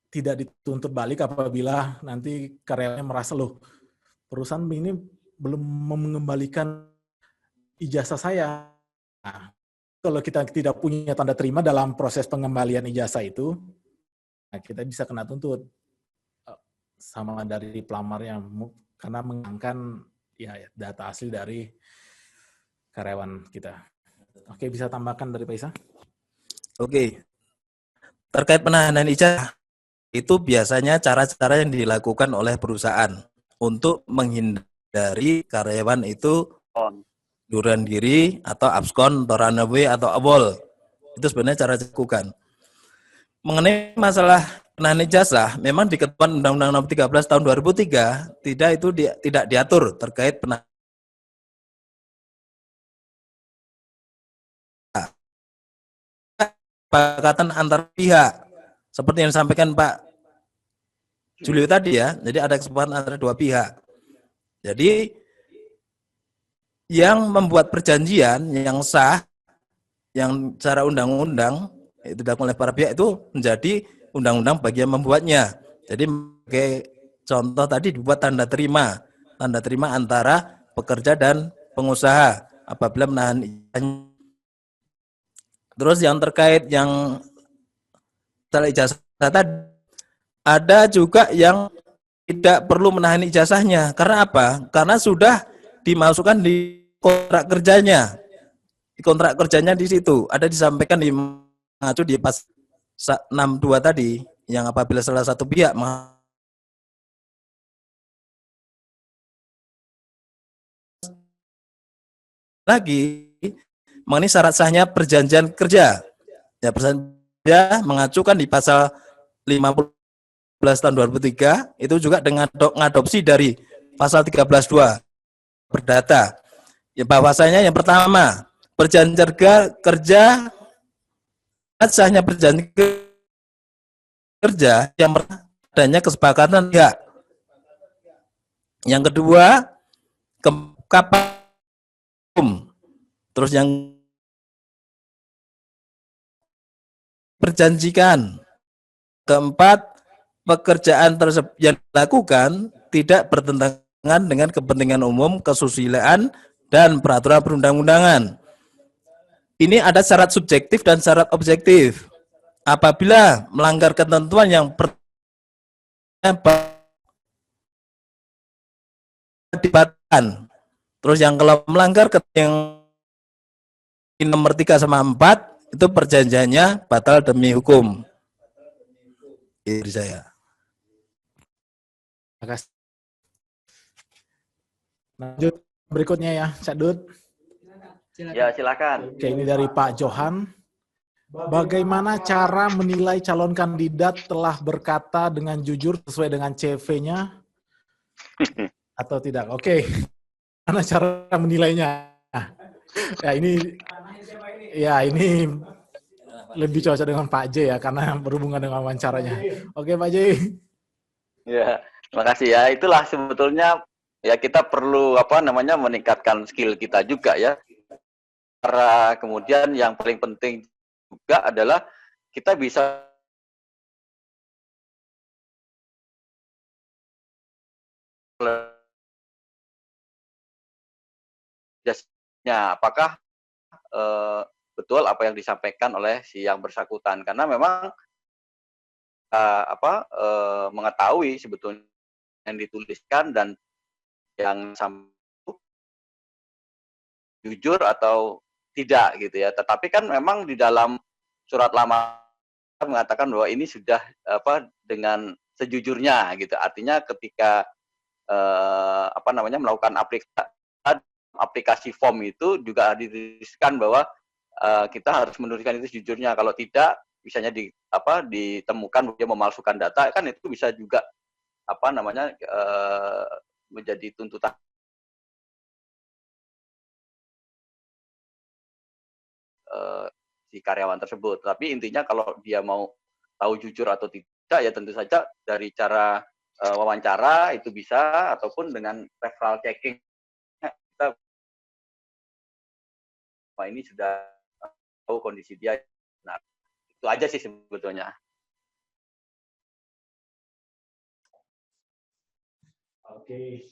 tidak dituntut balik apabila nanti karyawannya merasa, loh perusahaan ini belum mengembalikan ijazah saya. Nah, kalau kita tidak punya tanda terima dalam proses pengembalian ijazah itu, nah kita bisa kena tuntut sama dari pelamar yang karena mengangkat ya data asli dari karyawan kita. Oke, bisa tambahkan dari Pak Isa? Oke. Terkait penahanan ijazah, itu biasanya cara-cara yang dilakukan oleh perusahaan untuk menghindari karyawan itu unduran diri atau abskon atau runaway atau abol. Itu sebenarnya cara dilakukan. Mengenai masalah penahanan ijazah, memang di Ketentuan Undang-Undang Nomor 13 Tahun 2003 tidak diatur terkait penahanan kesepakatan antar pihak. Seperti yang disampaikan Pak Julio tadi ya, jadi ada kesepakatan antara dua pihak. Jadi yang membuat perjanjian yang sah, yang secara undang-undang itu dilakukan oleh para pihak itu menjadi undang-undang bagi yang membuatnya. Jadi sebagai contoh tadi dibuat tanda terima antara pekerja dan pengusaha apabila menahan ijazah. Terus yang terkait yang ijazah tadi, ada juga yang tidak perlu menahan ijazahnya. Karena apa? Karena sudah dimasukkan di kontrak kerjanya. Di kontrak kerjanya di situ. Ada disampaikan di mengacu di pas 62 tadi, yang apabila salah satu pihak lagi mengenai syarat sahnya perjanjian kerja. Ya, perjanjian kerja mengacukan di pasal 50 tahun 2003 itu juga dengan mengadopsi dari pasal 13.2 perdata. Ya, bahwasanya yang pertama, perjanjian kerja sahnya perjanjian kerja yang adanya kesepakatan pihak. Yang kedua, terus yang diperjanjikan. Keempat, pekerjaan tersebut yang dilakukan tidak bertentangan dengan kepentingan umum, kesusilaan, dan peraturan perundang-undangan. Ini ada syarat subjektif dan syarat objektif. Apabila melanggar ketentuan yang dibatalkan. Terus yang kalau melanggar yang nomor 3 sama 4 itu perjanjiannya batal demi hukum. Dari saya. Terima kasih. Lanjut berikutnya ya, Cak Dut. Ya, silakan. Oke, ini dari Pak Johan. Bagaimana cara menilai calon kandidat telah berkata dengan jujur sesuai dengan CV-nya atau tidak? Oke, mana cara menilainya? Ya ini lebih cocok dengan Pak J ya, karena berhubungan dengan wawancaranya. Oke, Pak J. Ya, terima kasih ya. Itulah sebetulnya ya kita perlu meningkatkan skill kita juga ya. Karena kemudian yang paling penting juga adalah kita bisa apakah betul apa yang disampaikan oleh si yang bersangkutan, karena memang mengetahui sebetulnya yang dituliskan dan yang jujur atau tidak gitu ya. Tetapi kan memang di dalam surat lamaran mengatakan bahwa ini sudah dengan sejujurnya gitu. Artinya ketika melakukan aplikasi form itu juga dituliskan bahwa kita harus menuliskan itu sejujurnya. Kalau tidak, misalnya ditemukan dia memalsukan data, kan itu bisa juga menjadi tuntutan si karyawan tersebut. Tapi intinya kalau dia mau tahu jujur atau tidak, ya tentu saja dari cara wawancara itu bisa, ataupun dengan referral checking. Wah, ini sudah tahu kondisi dia. Nah, itu aja sih sebetulnya. Oke.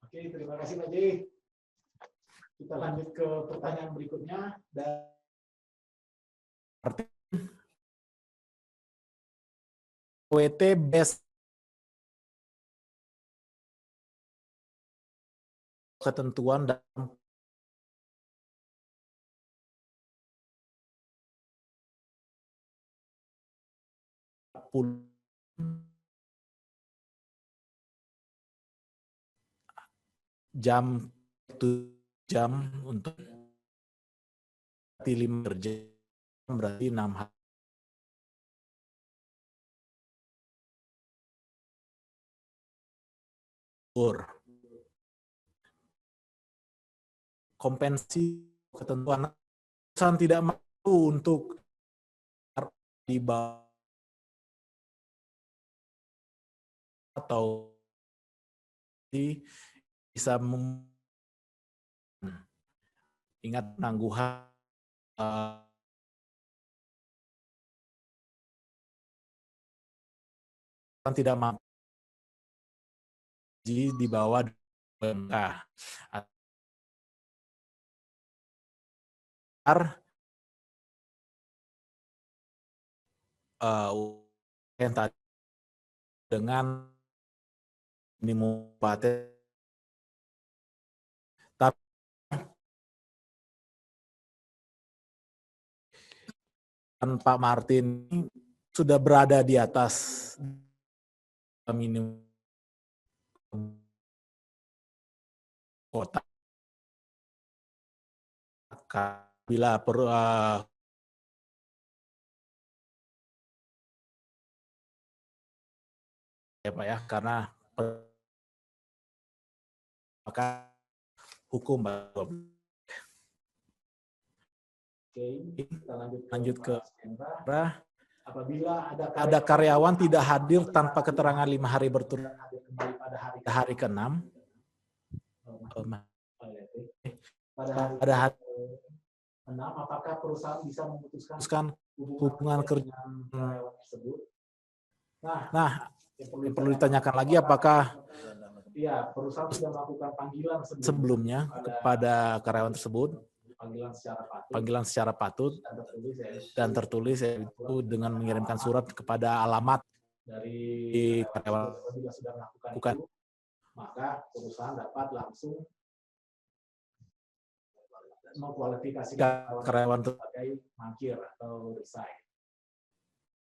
Oke, terima kasih Pak J. Kita lanjut ke pertanyaan berikutnya. WT best ketentuan dalam jam untuk 5 kerja berarti 6 hari. Kompensasi ketentuan tidak mampu untuk di bawah atau bisa ingat penangguhan tidak mampu di bawah yang tadi dengan minimum paten, tapi Pak Martin sudah berada di atas minimum kota. Bila perlu ya Pak ya, karena maka hukum. Oke, kita lanjut ke apabila ada karyawan tidak hadir tanpa keterangan 5 hari berturut pada hari ke-6 pada hari apakah perusahaan bisa memutuskan hubungan kerja dengan karyawan tersebut? Nah, yang perlu ditanyakan lagi apakah perusahaan sudah melakukan panggilan sebelumnya kepada karyawan tersebut, panggilan secara patut dan tertulis yaitu dengan mengirimkan surat kepada alamat dari karyawan juga sudah melakukan itu, maka perusahaan dapat langsung mengkualifikasi karyawan sebagai mangkir atau resign.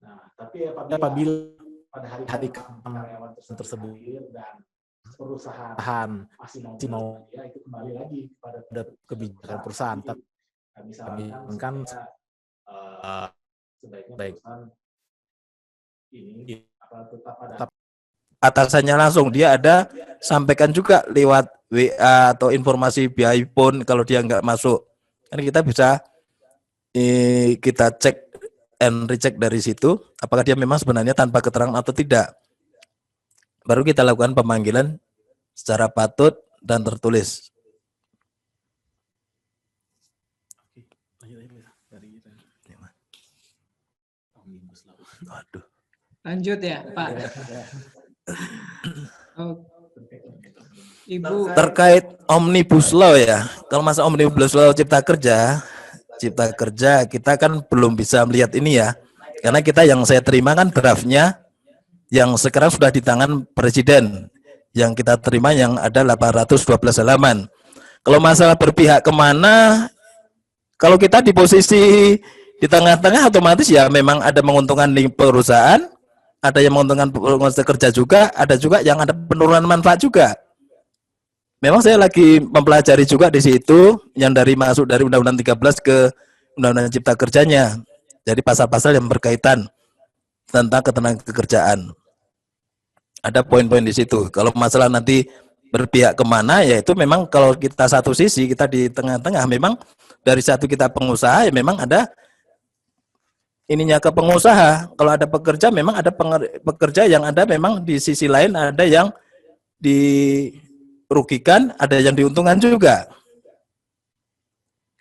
Nah, tapi apabila pada hari karyawan tersebut dan perusahaan masih mau ya, itu kembali lagi kepada kebijakan perusahaan. Tapi misalkan sebaiknya perusahaan ini tetap atasannya langsung, dia ada sampaikan juga lewat WA atau informasi by phone kalau dia nggak masuk. Kan kita bisa kita cek and recheck dari situ apakah dia memang sebenarnya tanpa keterangan atau tidak. Baru kita lakukan pemanggilan secara patut dan tertulis. Waduh. Lanjut ya, Pak. Ibu terkait Omnibus Law ya. Kalau masa Omnibus Law Cipta Kerja kita kan belum bisa melihat ini ya. Karena kita yang saya terima kan draftnya yang sekarang sudah di tangan Presiden. Yang kita terima yang ada 812 halaman. Kalau masalah berpihak kemana, kalau kita di posisi di tengah-tengah otomatis ya memang ada menguntungkan di perusahaan, ada yang menguntungkan pengusaha kerja juga, ada juga yang ada penurunan manfaat juga. Memang saya lagi mempelajari juga di situ yang masuk dari Undang-Undang 13 ke Undang-Undang Cipta Kerjanya. Jadi pasal-pasal yang berkaitan tentang ketenagakerjaan. Ada poin-poin di situ. Kalau masalah nanti berpihak kemana, ya itu memang kalau kita satu sisi, kita di tengah-tengah, memang dari satu kita pengusaha, ya memang ada ininya ke pengusaha. Kalau ada pekerja, memang ada pekerja yang ada memang di sisi lain ada yang dirugikan, ada yang diuntungkan juga.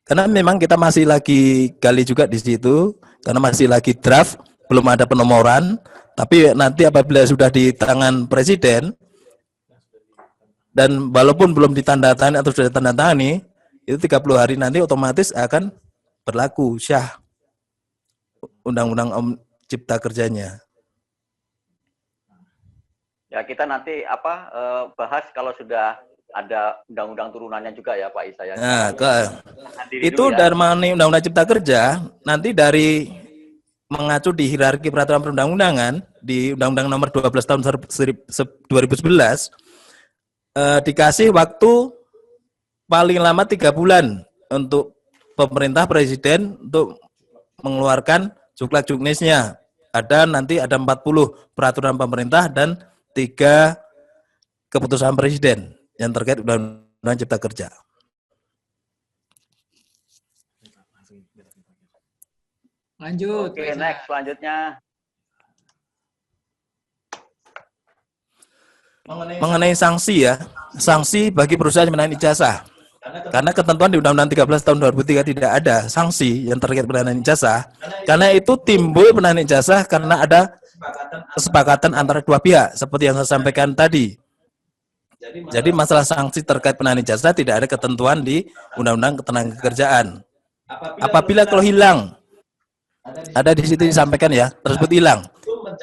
Karena memang kita masih lagi gali juga di situ, karena masih lagi draft, belum ada penomoran, tapi nanti apabila sudah di tangan Presiden, dan walaupun belum ditandatangani atau sudah ditandatangani, itu 30 hari nanti otomatis akan berlaku syah Undang-Undang Cipta Kerjanya. Ya kita nanti bahas kalau sudah ada undang-undang turunannya juga ya Pak Isa ya. Nah, itu ya. Dari Undang-Undang Cipta Kerja nanti dari mengacu di hierarki peraturan perundang-undangan di Undang-Undang Nomor 12 Tahun 2011 dikasih waktu paling lama 3 bulan untuk pemerintah Presiden untuk mengeluarkan juklak-juknisnya. Nanti ada 40 peraturan pemerintah dan 3 keputusan Presiden yang terkait Undang-Undang Cipta Kerja. Lanjut. Oke, next selanjutnya. Mengenai sanksi ya, sanksi bagi perusahaan yang menahan ijazah. Karena ketentuan di Undang-Undang 13 tahun 2003 tidak ada sanksi yang terkait penahanan ijazah. Karena itu timbul penahanan ijazah karena ada kesepakatan antara dua pihak seperti yang saya sampaikan tadi. Jadi masalah sanksi terkait penahanan ijazah tidak ada ketentuan di Undang-Undang Ketenagakerjaan. Apabila kalau hilang, ada di situ disampaikan ya, tersebut hilang.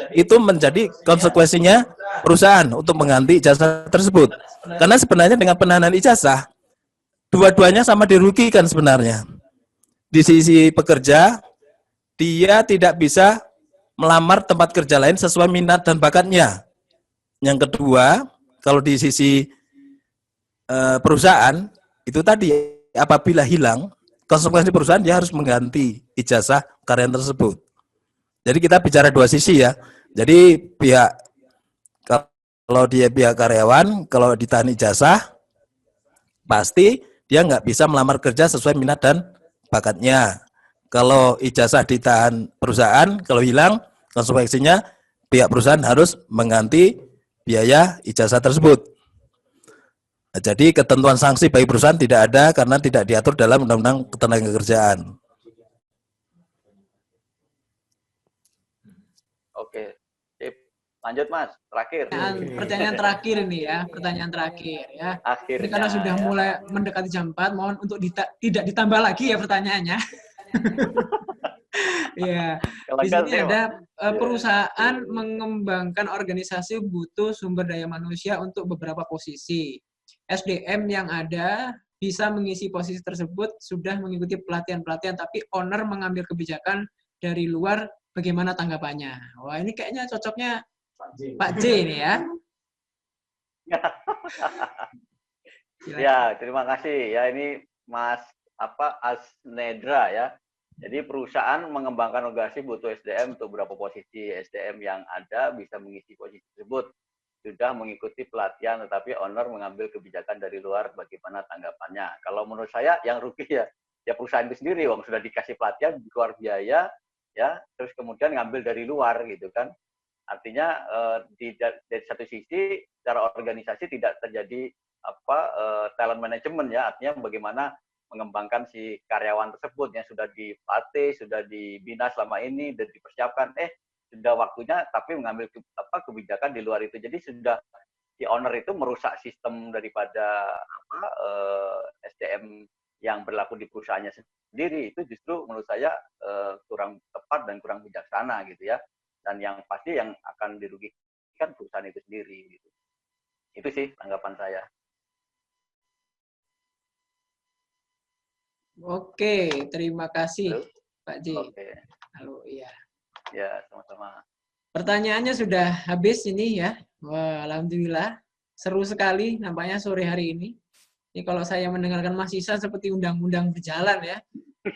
Itu menjadi konsekuensinya perusahaan untuk mengganti ijazah tersebut. Karena sebenarnya dengan penahanan ijazah, dua-duanya sama dirugikan sebenarnya. Di sisi pekerja, dia tidak bisa melamar tempat kerja lain sesuai minat dan bakatnya. Yang kedua, kalau di sisi perusahaan, itu tadi apabila hilang, konsekuensi perusahaan dia harus mengganti ijazah karyawan tersebut. Jadi kita bicara dua sisi ya. Jadi kalau dia pihak karyawan, kalau ditahan ijazah, pasti dia nggak bisa melamar kerja sesuai minat dan bakatnya. Kalau ijazah ditahan perusahaan, kalau hilang, konsekuensinya pihak perusahaan harus mengganti biaya ijazah tersebut. Nah, jadi ketentuan sanksi bagi perusahaan tidak ada karena tidak diatur dalam Undang-Undang Ketenagakerjaan. Oke. Sip. Lanjut Mas, terakhir. Pertanyaan terakhir ini ya, pertanyaan terakhir ya. Akhirnya. Ini karena sudah ya. mulai mendekati jam 4, mohon untuk tidak ditambah lagi ya pertanyaannya. Ya, di sini ada perusahaan mengembangkan organisasi butuh sumber daya manusia untuk beberapa posisi. SDM yang ada bisa mengisi posisi tersebut, sudah mengikuti pelatihan-pelatihan, tapi owner mengambil kebijakan dari luar, bagaimana tanggapannya? Wah, ini kayaknya cocoknya Pak J ini ya. Ya, terima kasih. Ya, ini Mas Asnedra ya. Jadi perusahaan mengembangkan organisasi butuh SDM untuk beberapa posisi. SDM yang ada bisa mengisi posisi tersebut. Sudah mengikuti pelatihan, tetapi owner mengambil kebijakan dari luar, bagaimana tanggapannya? Kalau menurut saya, yang rugi ya perusahaan itu sendiri. Wong sudah dikasih pelatihan, keluar biaya, ya, terus kemudian ngambil dari luar gitu kan. Artinya dari satu sisi, secara organisasi tidak terjadi talent management ya. Artinya bagaimana mengembangkan si karyawan tersebut yang sudah dilatih, sudah dibina selama ini, dan dipersiapkan, sudah waktunya, tapi mengambil kebijakan di luar itu. Jadi sudah si owner itu merusak sistem daripada SDM yang berlaku di perusahaannya sendiri. Itu justru menurut saya kurang tepat dan kurang bijaksana gitu ya. Dan yang pasti yang akan dirugikan perusahaan itu sendiri. Gitu. Itu sih tanggapan saya. Oke, terima kasih Halo? Pak J. Oke. Halo, iya. Ya, sama-sama. Pertanyaannya sudah habis ini ya. Wah, alhamdulillah. Seru sekali nampaknya sore hari ini. Ini kalau saya mendengarkan Mas Isa seperti undang-undang berjalan ya.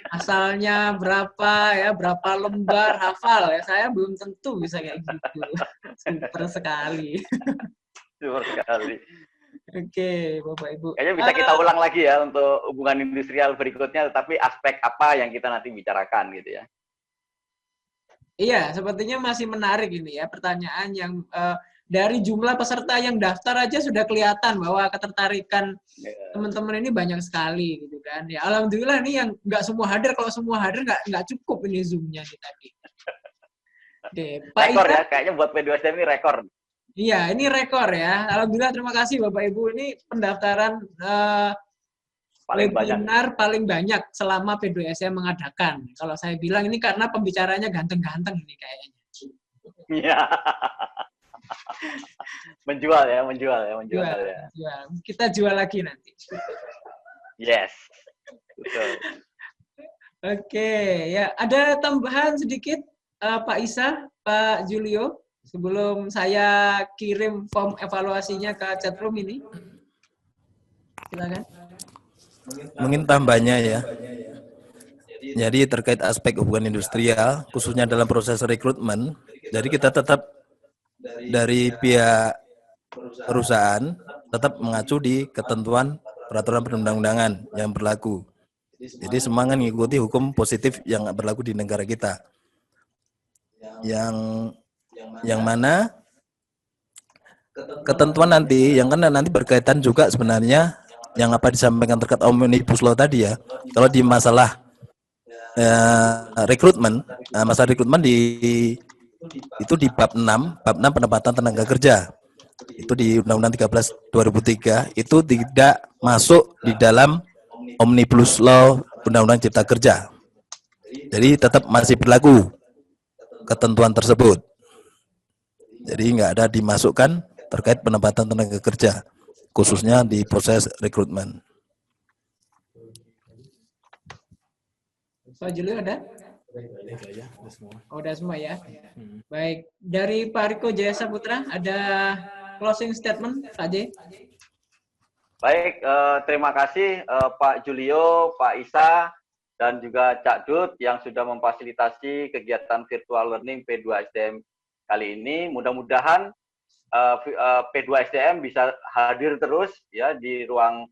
Asalnya berapa ya, berapa lembar hafal ya. Saya belum tentu bisa kayak gitu. Super sekali. Super sekali. Oke, Bapak Ibu. Kayaknya bisa kita ulang lagi ya untuk hubungan industrial berikutnya, tetapi aspek apa yang kita nanti bicarakan gitu ya. Iya, sepertinya masih menarik ini ya, pertanyaan yang dari jumlah peserta yang daftar aja sudah kelihatan bahwa ketertarikan teman-teman ini banyak sekali gitu kan. Ya alhamdulillah nih yang nggak semua hadir, kalau semua hadir nggak cukup ini Zoom-nya nih tadi. Oke, Pak rekor Ika, ya, kayaknya buat P2SDM ini rekor. Iya, ini rekor ya. Alhamdulillah, terima kasih Bapak Ibu. Ini pendaftaran webinar paling banyak selama P2SM mengadakan. Kalau saya bilang ini karena pembicaranya ganteng-ganteng ini kayaknya. Iya. menjual ya. Jual. Kita jual lagi nanti. Yes. Betul. Oke, ya ada tambahan sedikit Pak Isa, Pak Julio, sebelum saya kirim form evaluasinya ke chatroom ini. Silakan. Mungkin tambahnya ya. Jadi terkait aspek hubungan industrial, khususnya dalam proses rekrutmen, jadi kita tetap dari pihak perusahaan tetap mengacu di ketentuan peraturan perundang-undangan yang berlaku. Jadi semua kan mengikuti hukum positif yang berlaku di negara kita. Yang mana ketentuan nanti yang kan nanti berkaitan juga sebenarnya yang apa disampaikan terkait Omnibus Law tadi ya. Kalau di masalah rekrutmen, masalah rekrutmen itu di bab 6 penempatan tenaga kerja. Itu di Undang-Undang 13 2003 itu tidak masuk di dalam Omnibus Law Undang-Undang Cipta Kerja. Jadi tetap masih berlaku ketentuan tersebut. Jadi nggak ada dimasukkan terkait penempatan tenaga kerja, khususnya di proses rekrutmen. Pak Julio ada? Oh, udah semua ya. Baik, dari Pak Riko Jaya Saputra ada closing statement, Pak J. Baik, terima kasih Pak Julio, Pak Isa, dan juga Cak Dut yang sudah memfasilitasi kegiatan virtual learning P2SDM kali ini. Mudah-mudahan P2SDM bisa hadir terus ya di ruang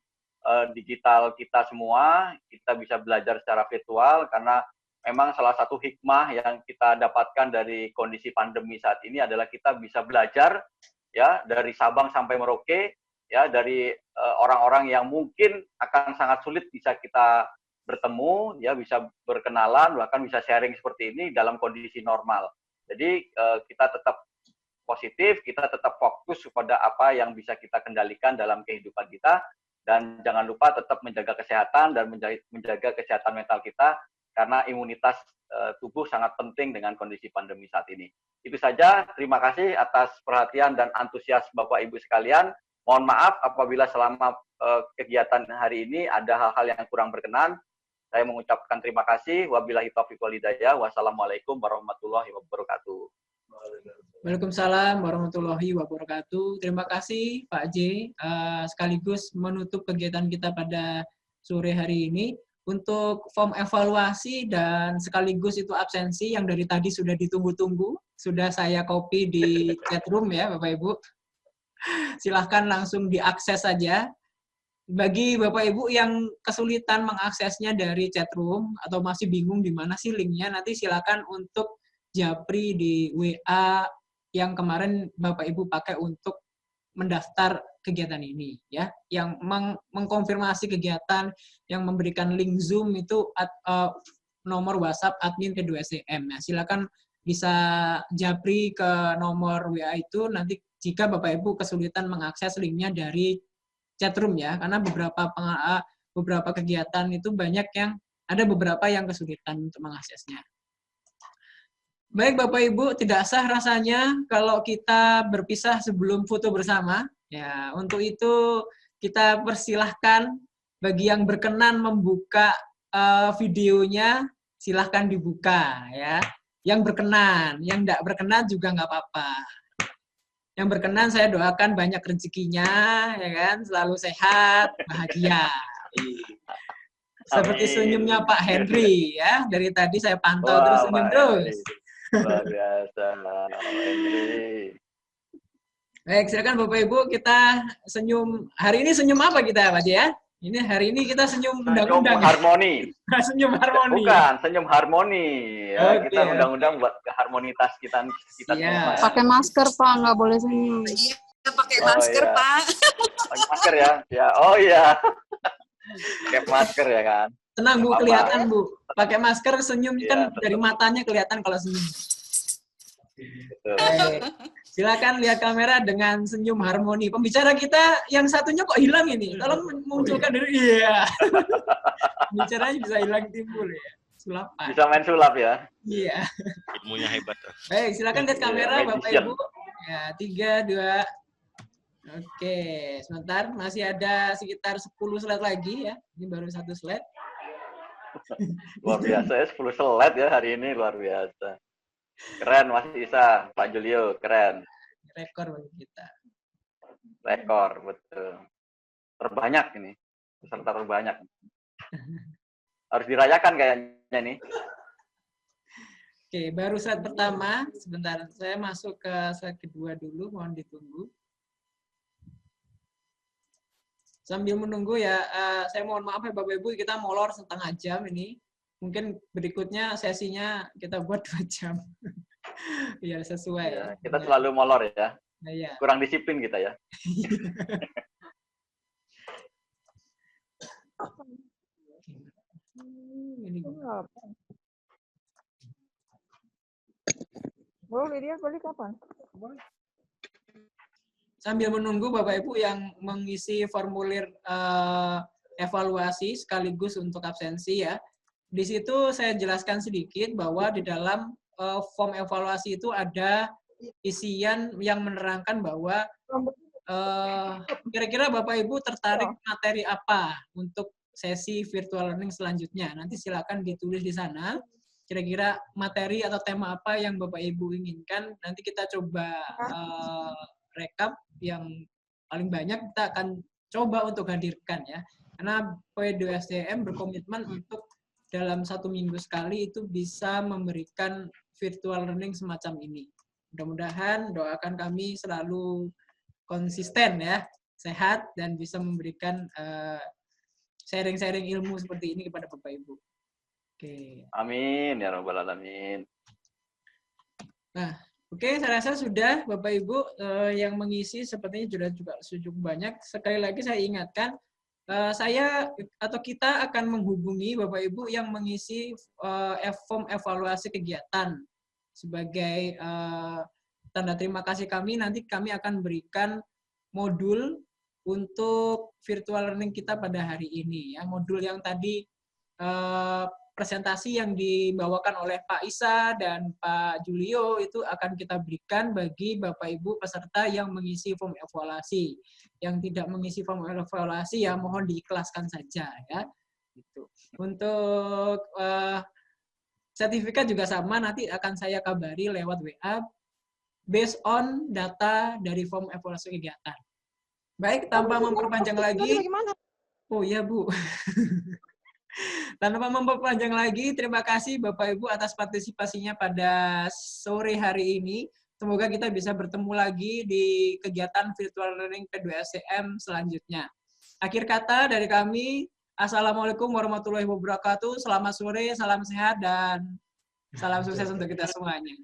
digital kita semua. Kita bisa belajar secara virtual karena memang salah satu hikmah yang kita dapatkan dari kondisi pandemi saat ini adalah kita bisa belajar ya dari Sabang sampai Merauke ya dari orang-orang yang mungkin akan sangat sulit bisa kita bertemu, ya bisa berkenalan, bahkan bisa sharing seperti ini dalam kondisi normal. Jadi kita tetap positif, kita tetap fokus kepada apa yang bisa kita kendalikan dalam kehidupan kita, dan jangan lupa tetap menjaga kesehatan dan menjaga kesehatan mental kita, karena imunitas tubuh sangat penting dengan kondisi pandemi saat ini. Itu saja, terima kasih atas perhatian dan antusias Bapak Ibu sekalian. Mohon maaf apabila selama kegiatan hari ini ada hal-hal yang kurang berkenan. Saya mengucapkan terima kasih. Wabillahi taufiq wal hidayah. Wassalamualaikum warahmatullahi wabarakatuh. Waalaikumsalam warahmatullahi wabarakatuh. Terima kasih Pak J. Sekaligus menutup kegiatan kita pada sore hari ini. Untuk form evaluasi dan sekaligus itu absensi yang dari tadi sudah ditunggu-tunggu. Sudah saya copy di chat room ya Bapak Ibu. Silahkan langsung diakses saja. Bagi Bapak Ibu yang kesulitan mengaksesnya dari chat room atau masih bingung di mana sih linknya, nanti silakan untuk japri di WA yang kemarin Bapak Ibu pakai untuk mendaftar kegiatan ini, ya, yang mengkonfirmasi kegiatan, yang memberikan link Zoom itu nomor WhatsApp admin P2SDM. Nah, silakan bisa japri ke nomor WA itu nanti jika Bapak Ibu kesulitan mengakses linknya dari chatroom ya, karena beberapa kegiatan itu banyak yang ada beberapa yang kesulitan untuk mengaksesnya. Baik Bapak Ibu, tidak sah rasanya kalau kita berpisah sebelum foto bersama. Ya, untuk itu kita persilahkan bagi yang berkenan membuka videonya, silahkan dibuka ya. Yang berkenan, yang tidak berkenan juga nggak apa-apa. Yang berkenan saya doakan banyak rezekinya, ya kan, selalu sehat, bahagia. Seperti senyumnya Pak Henry ya, dari tadi saya pantau terus senyum terus. Luar biasa, Henry. Baik, silakan Bapak Ibu kita senyum. Hari ini senyum apa kita Pak ya? Ini hari ini kita senyum undang-undang. Senyum harmoni. Senyum harmoni. Bukan, senyum harmoni. Ya, Oke, kita undang-undang buat keharmonitas kita semua. Pakai masker Pak, nggak boleh senyum. Iya, pakai masker iya. Pak. Pakai masker ya? Ya, oh iya. Pakai masker ya kan? Tenang Bu, kelihatan Bu. Pakai masker senyum Iya, kan betul. dari matanya kelihatan kalau senyum. Betul. Silakan lihat kamera dengan senyum harmoni. Pembicara kita yang satunya kok hilang ini? Tolong munculkan dulu. Iya. Pembicaranya bisa hilang timbul ya. Sulapan. Bisa main sulap ya? Iya. Ilmunya hebat. Baik, silakan lihat kamera Iya, Bapak magician. Ibu. Ya, 3, 2. Oke, sebentar. Masih ada sekitar 10 slide lagi ya. Ini baru 1 slide. Luar biasa ya, 10 slide ya hari ini, luar biasa. Keren Mas Isa, Pak Julio, keren. Rekor bagi kita. Rekor, betul. Terbanyak ini, peserta terbanyak. Harus dirayakan kayaknya nih. Oke, baru slide pertama. Sebentar, saya masuk ke slide kedua dulu, mohon ditunggu. Sambil menunggu ya, saya mohon maaf ya Bapak Ibu, kita molor setengah jam ini. Mungkin berikutnya sesinya kita buat 2 jam. Biar sesuai. Ya, kita selalu molor ya. Nah, ya. Kurang disiplin kita ya. Lydia balik kapan? Sambil menunggu Bapak Ibu yang mengisi formulir evaluasi sekaligus untuk absensi ya. Di situ saya jelaskan sedikit bahwa di dalam form evaluasi itu ada isian yang menerangkan bahwa kira-kira Bapak Ibu tertarik materi apa untuk sesi virtual learning selanjutnya. Nanti silakan ditulis di sana. Kira-kira materi atau tema apa yang Bapak Ibu inginkan. Nanti kita coba rekap yang paling banyak kita akan coba untuk hadirkan ya. Karena P2SDM berkomitmen untuk dalam 1 minggu sekali itu bisa memberikan virtual learning semacam ini. Mudah-mudahan doakan kami selalu konsisten ya, sehat dan bisa memberikan sharing-sharing ilmu seperti ini kepada Bapak Ibu. Oke. Amin ya rabbal alamin. Nah, Oke, saya rasa sudah Bapak Ibu yang mengisi sepertinya juga cukup banyak. Sekali lagi saya ingatkan, saya atau kita akan menghubungi Bapak Ibu yang mengisi form evaluasi kegiatan sebagai tanda terima kasih kami. Nanti kami akan berikan modul untuk virtual learning kita pada hari ini. Ya, modul yang tadi presentasi yang dibawakan oleh Pak Isa dan Pak Julio itu akan kita berikan bagi Bapak Ibu peserta yang mengisi form evaluasi. Yang tidak mengisi form evaluasi ya mohon diikhlaskan saja ya. Gitu. Untuk sertifikat juga sama, nanti akan saya kabari lewat WA based on data dari form evaluasi kegiatan. Baik, tanpa memperpanjang lagi. Oh iya Bu. Tanpa memperpanjang lagi, terima kasih Bapak Ibu atas partisipasinya pada sore hari ini. Semoga kita bisa bertemu lagi di kegiatan virtual learning P2SCM selanjutnya. Akhir kata dari kami, Assalamualaikum warahmatullahi wabarakatuh. Selamat sore, salam sehat, dan salam sukses untuk kita semuanya.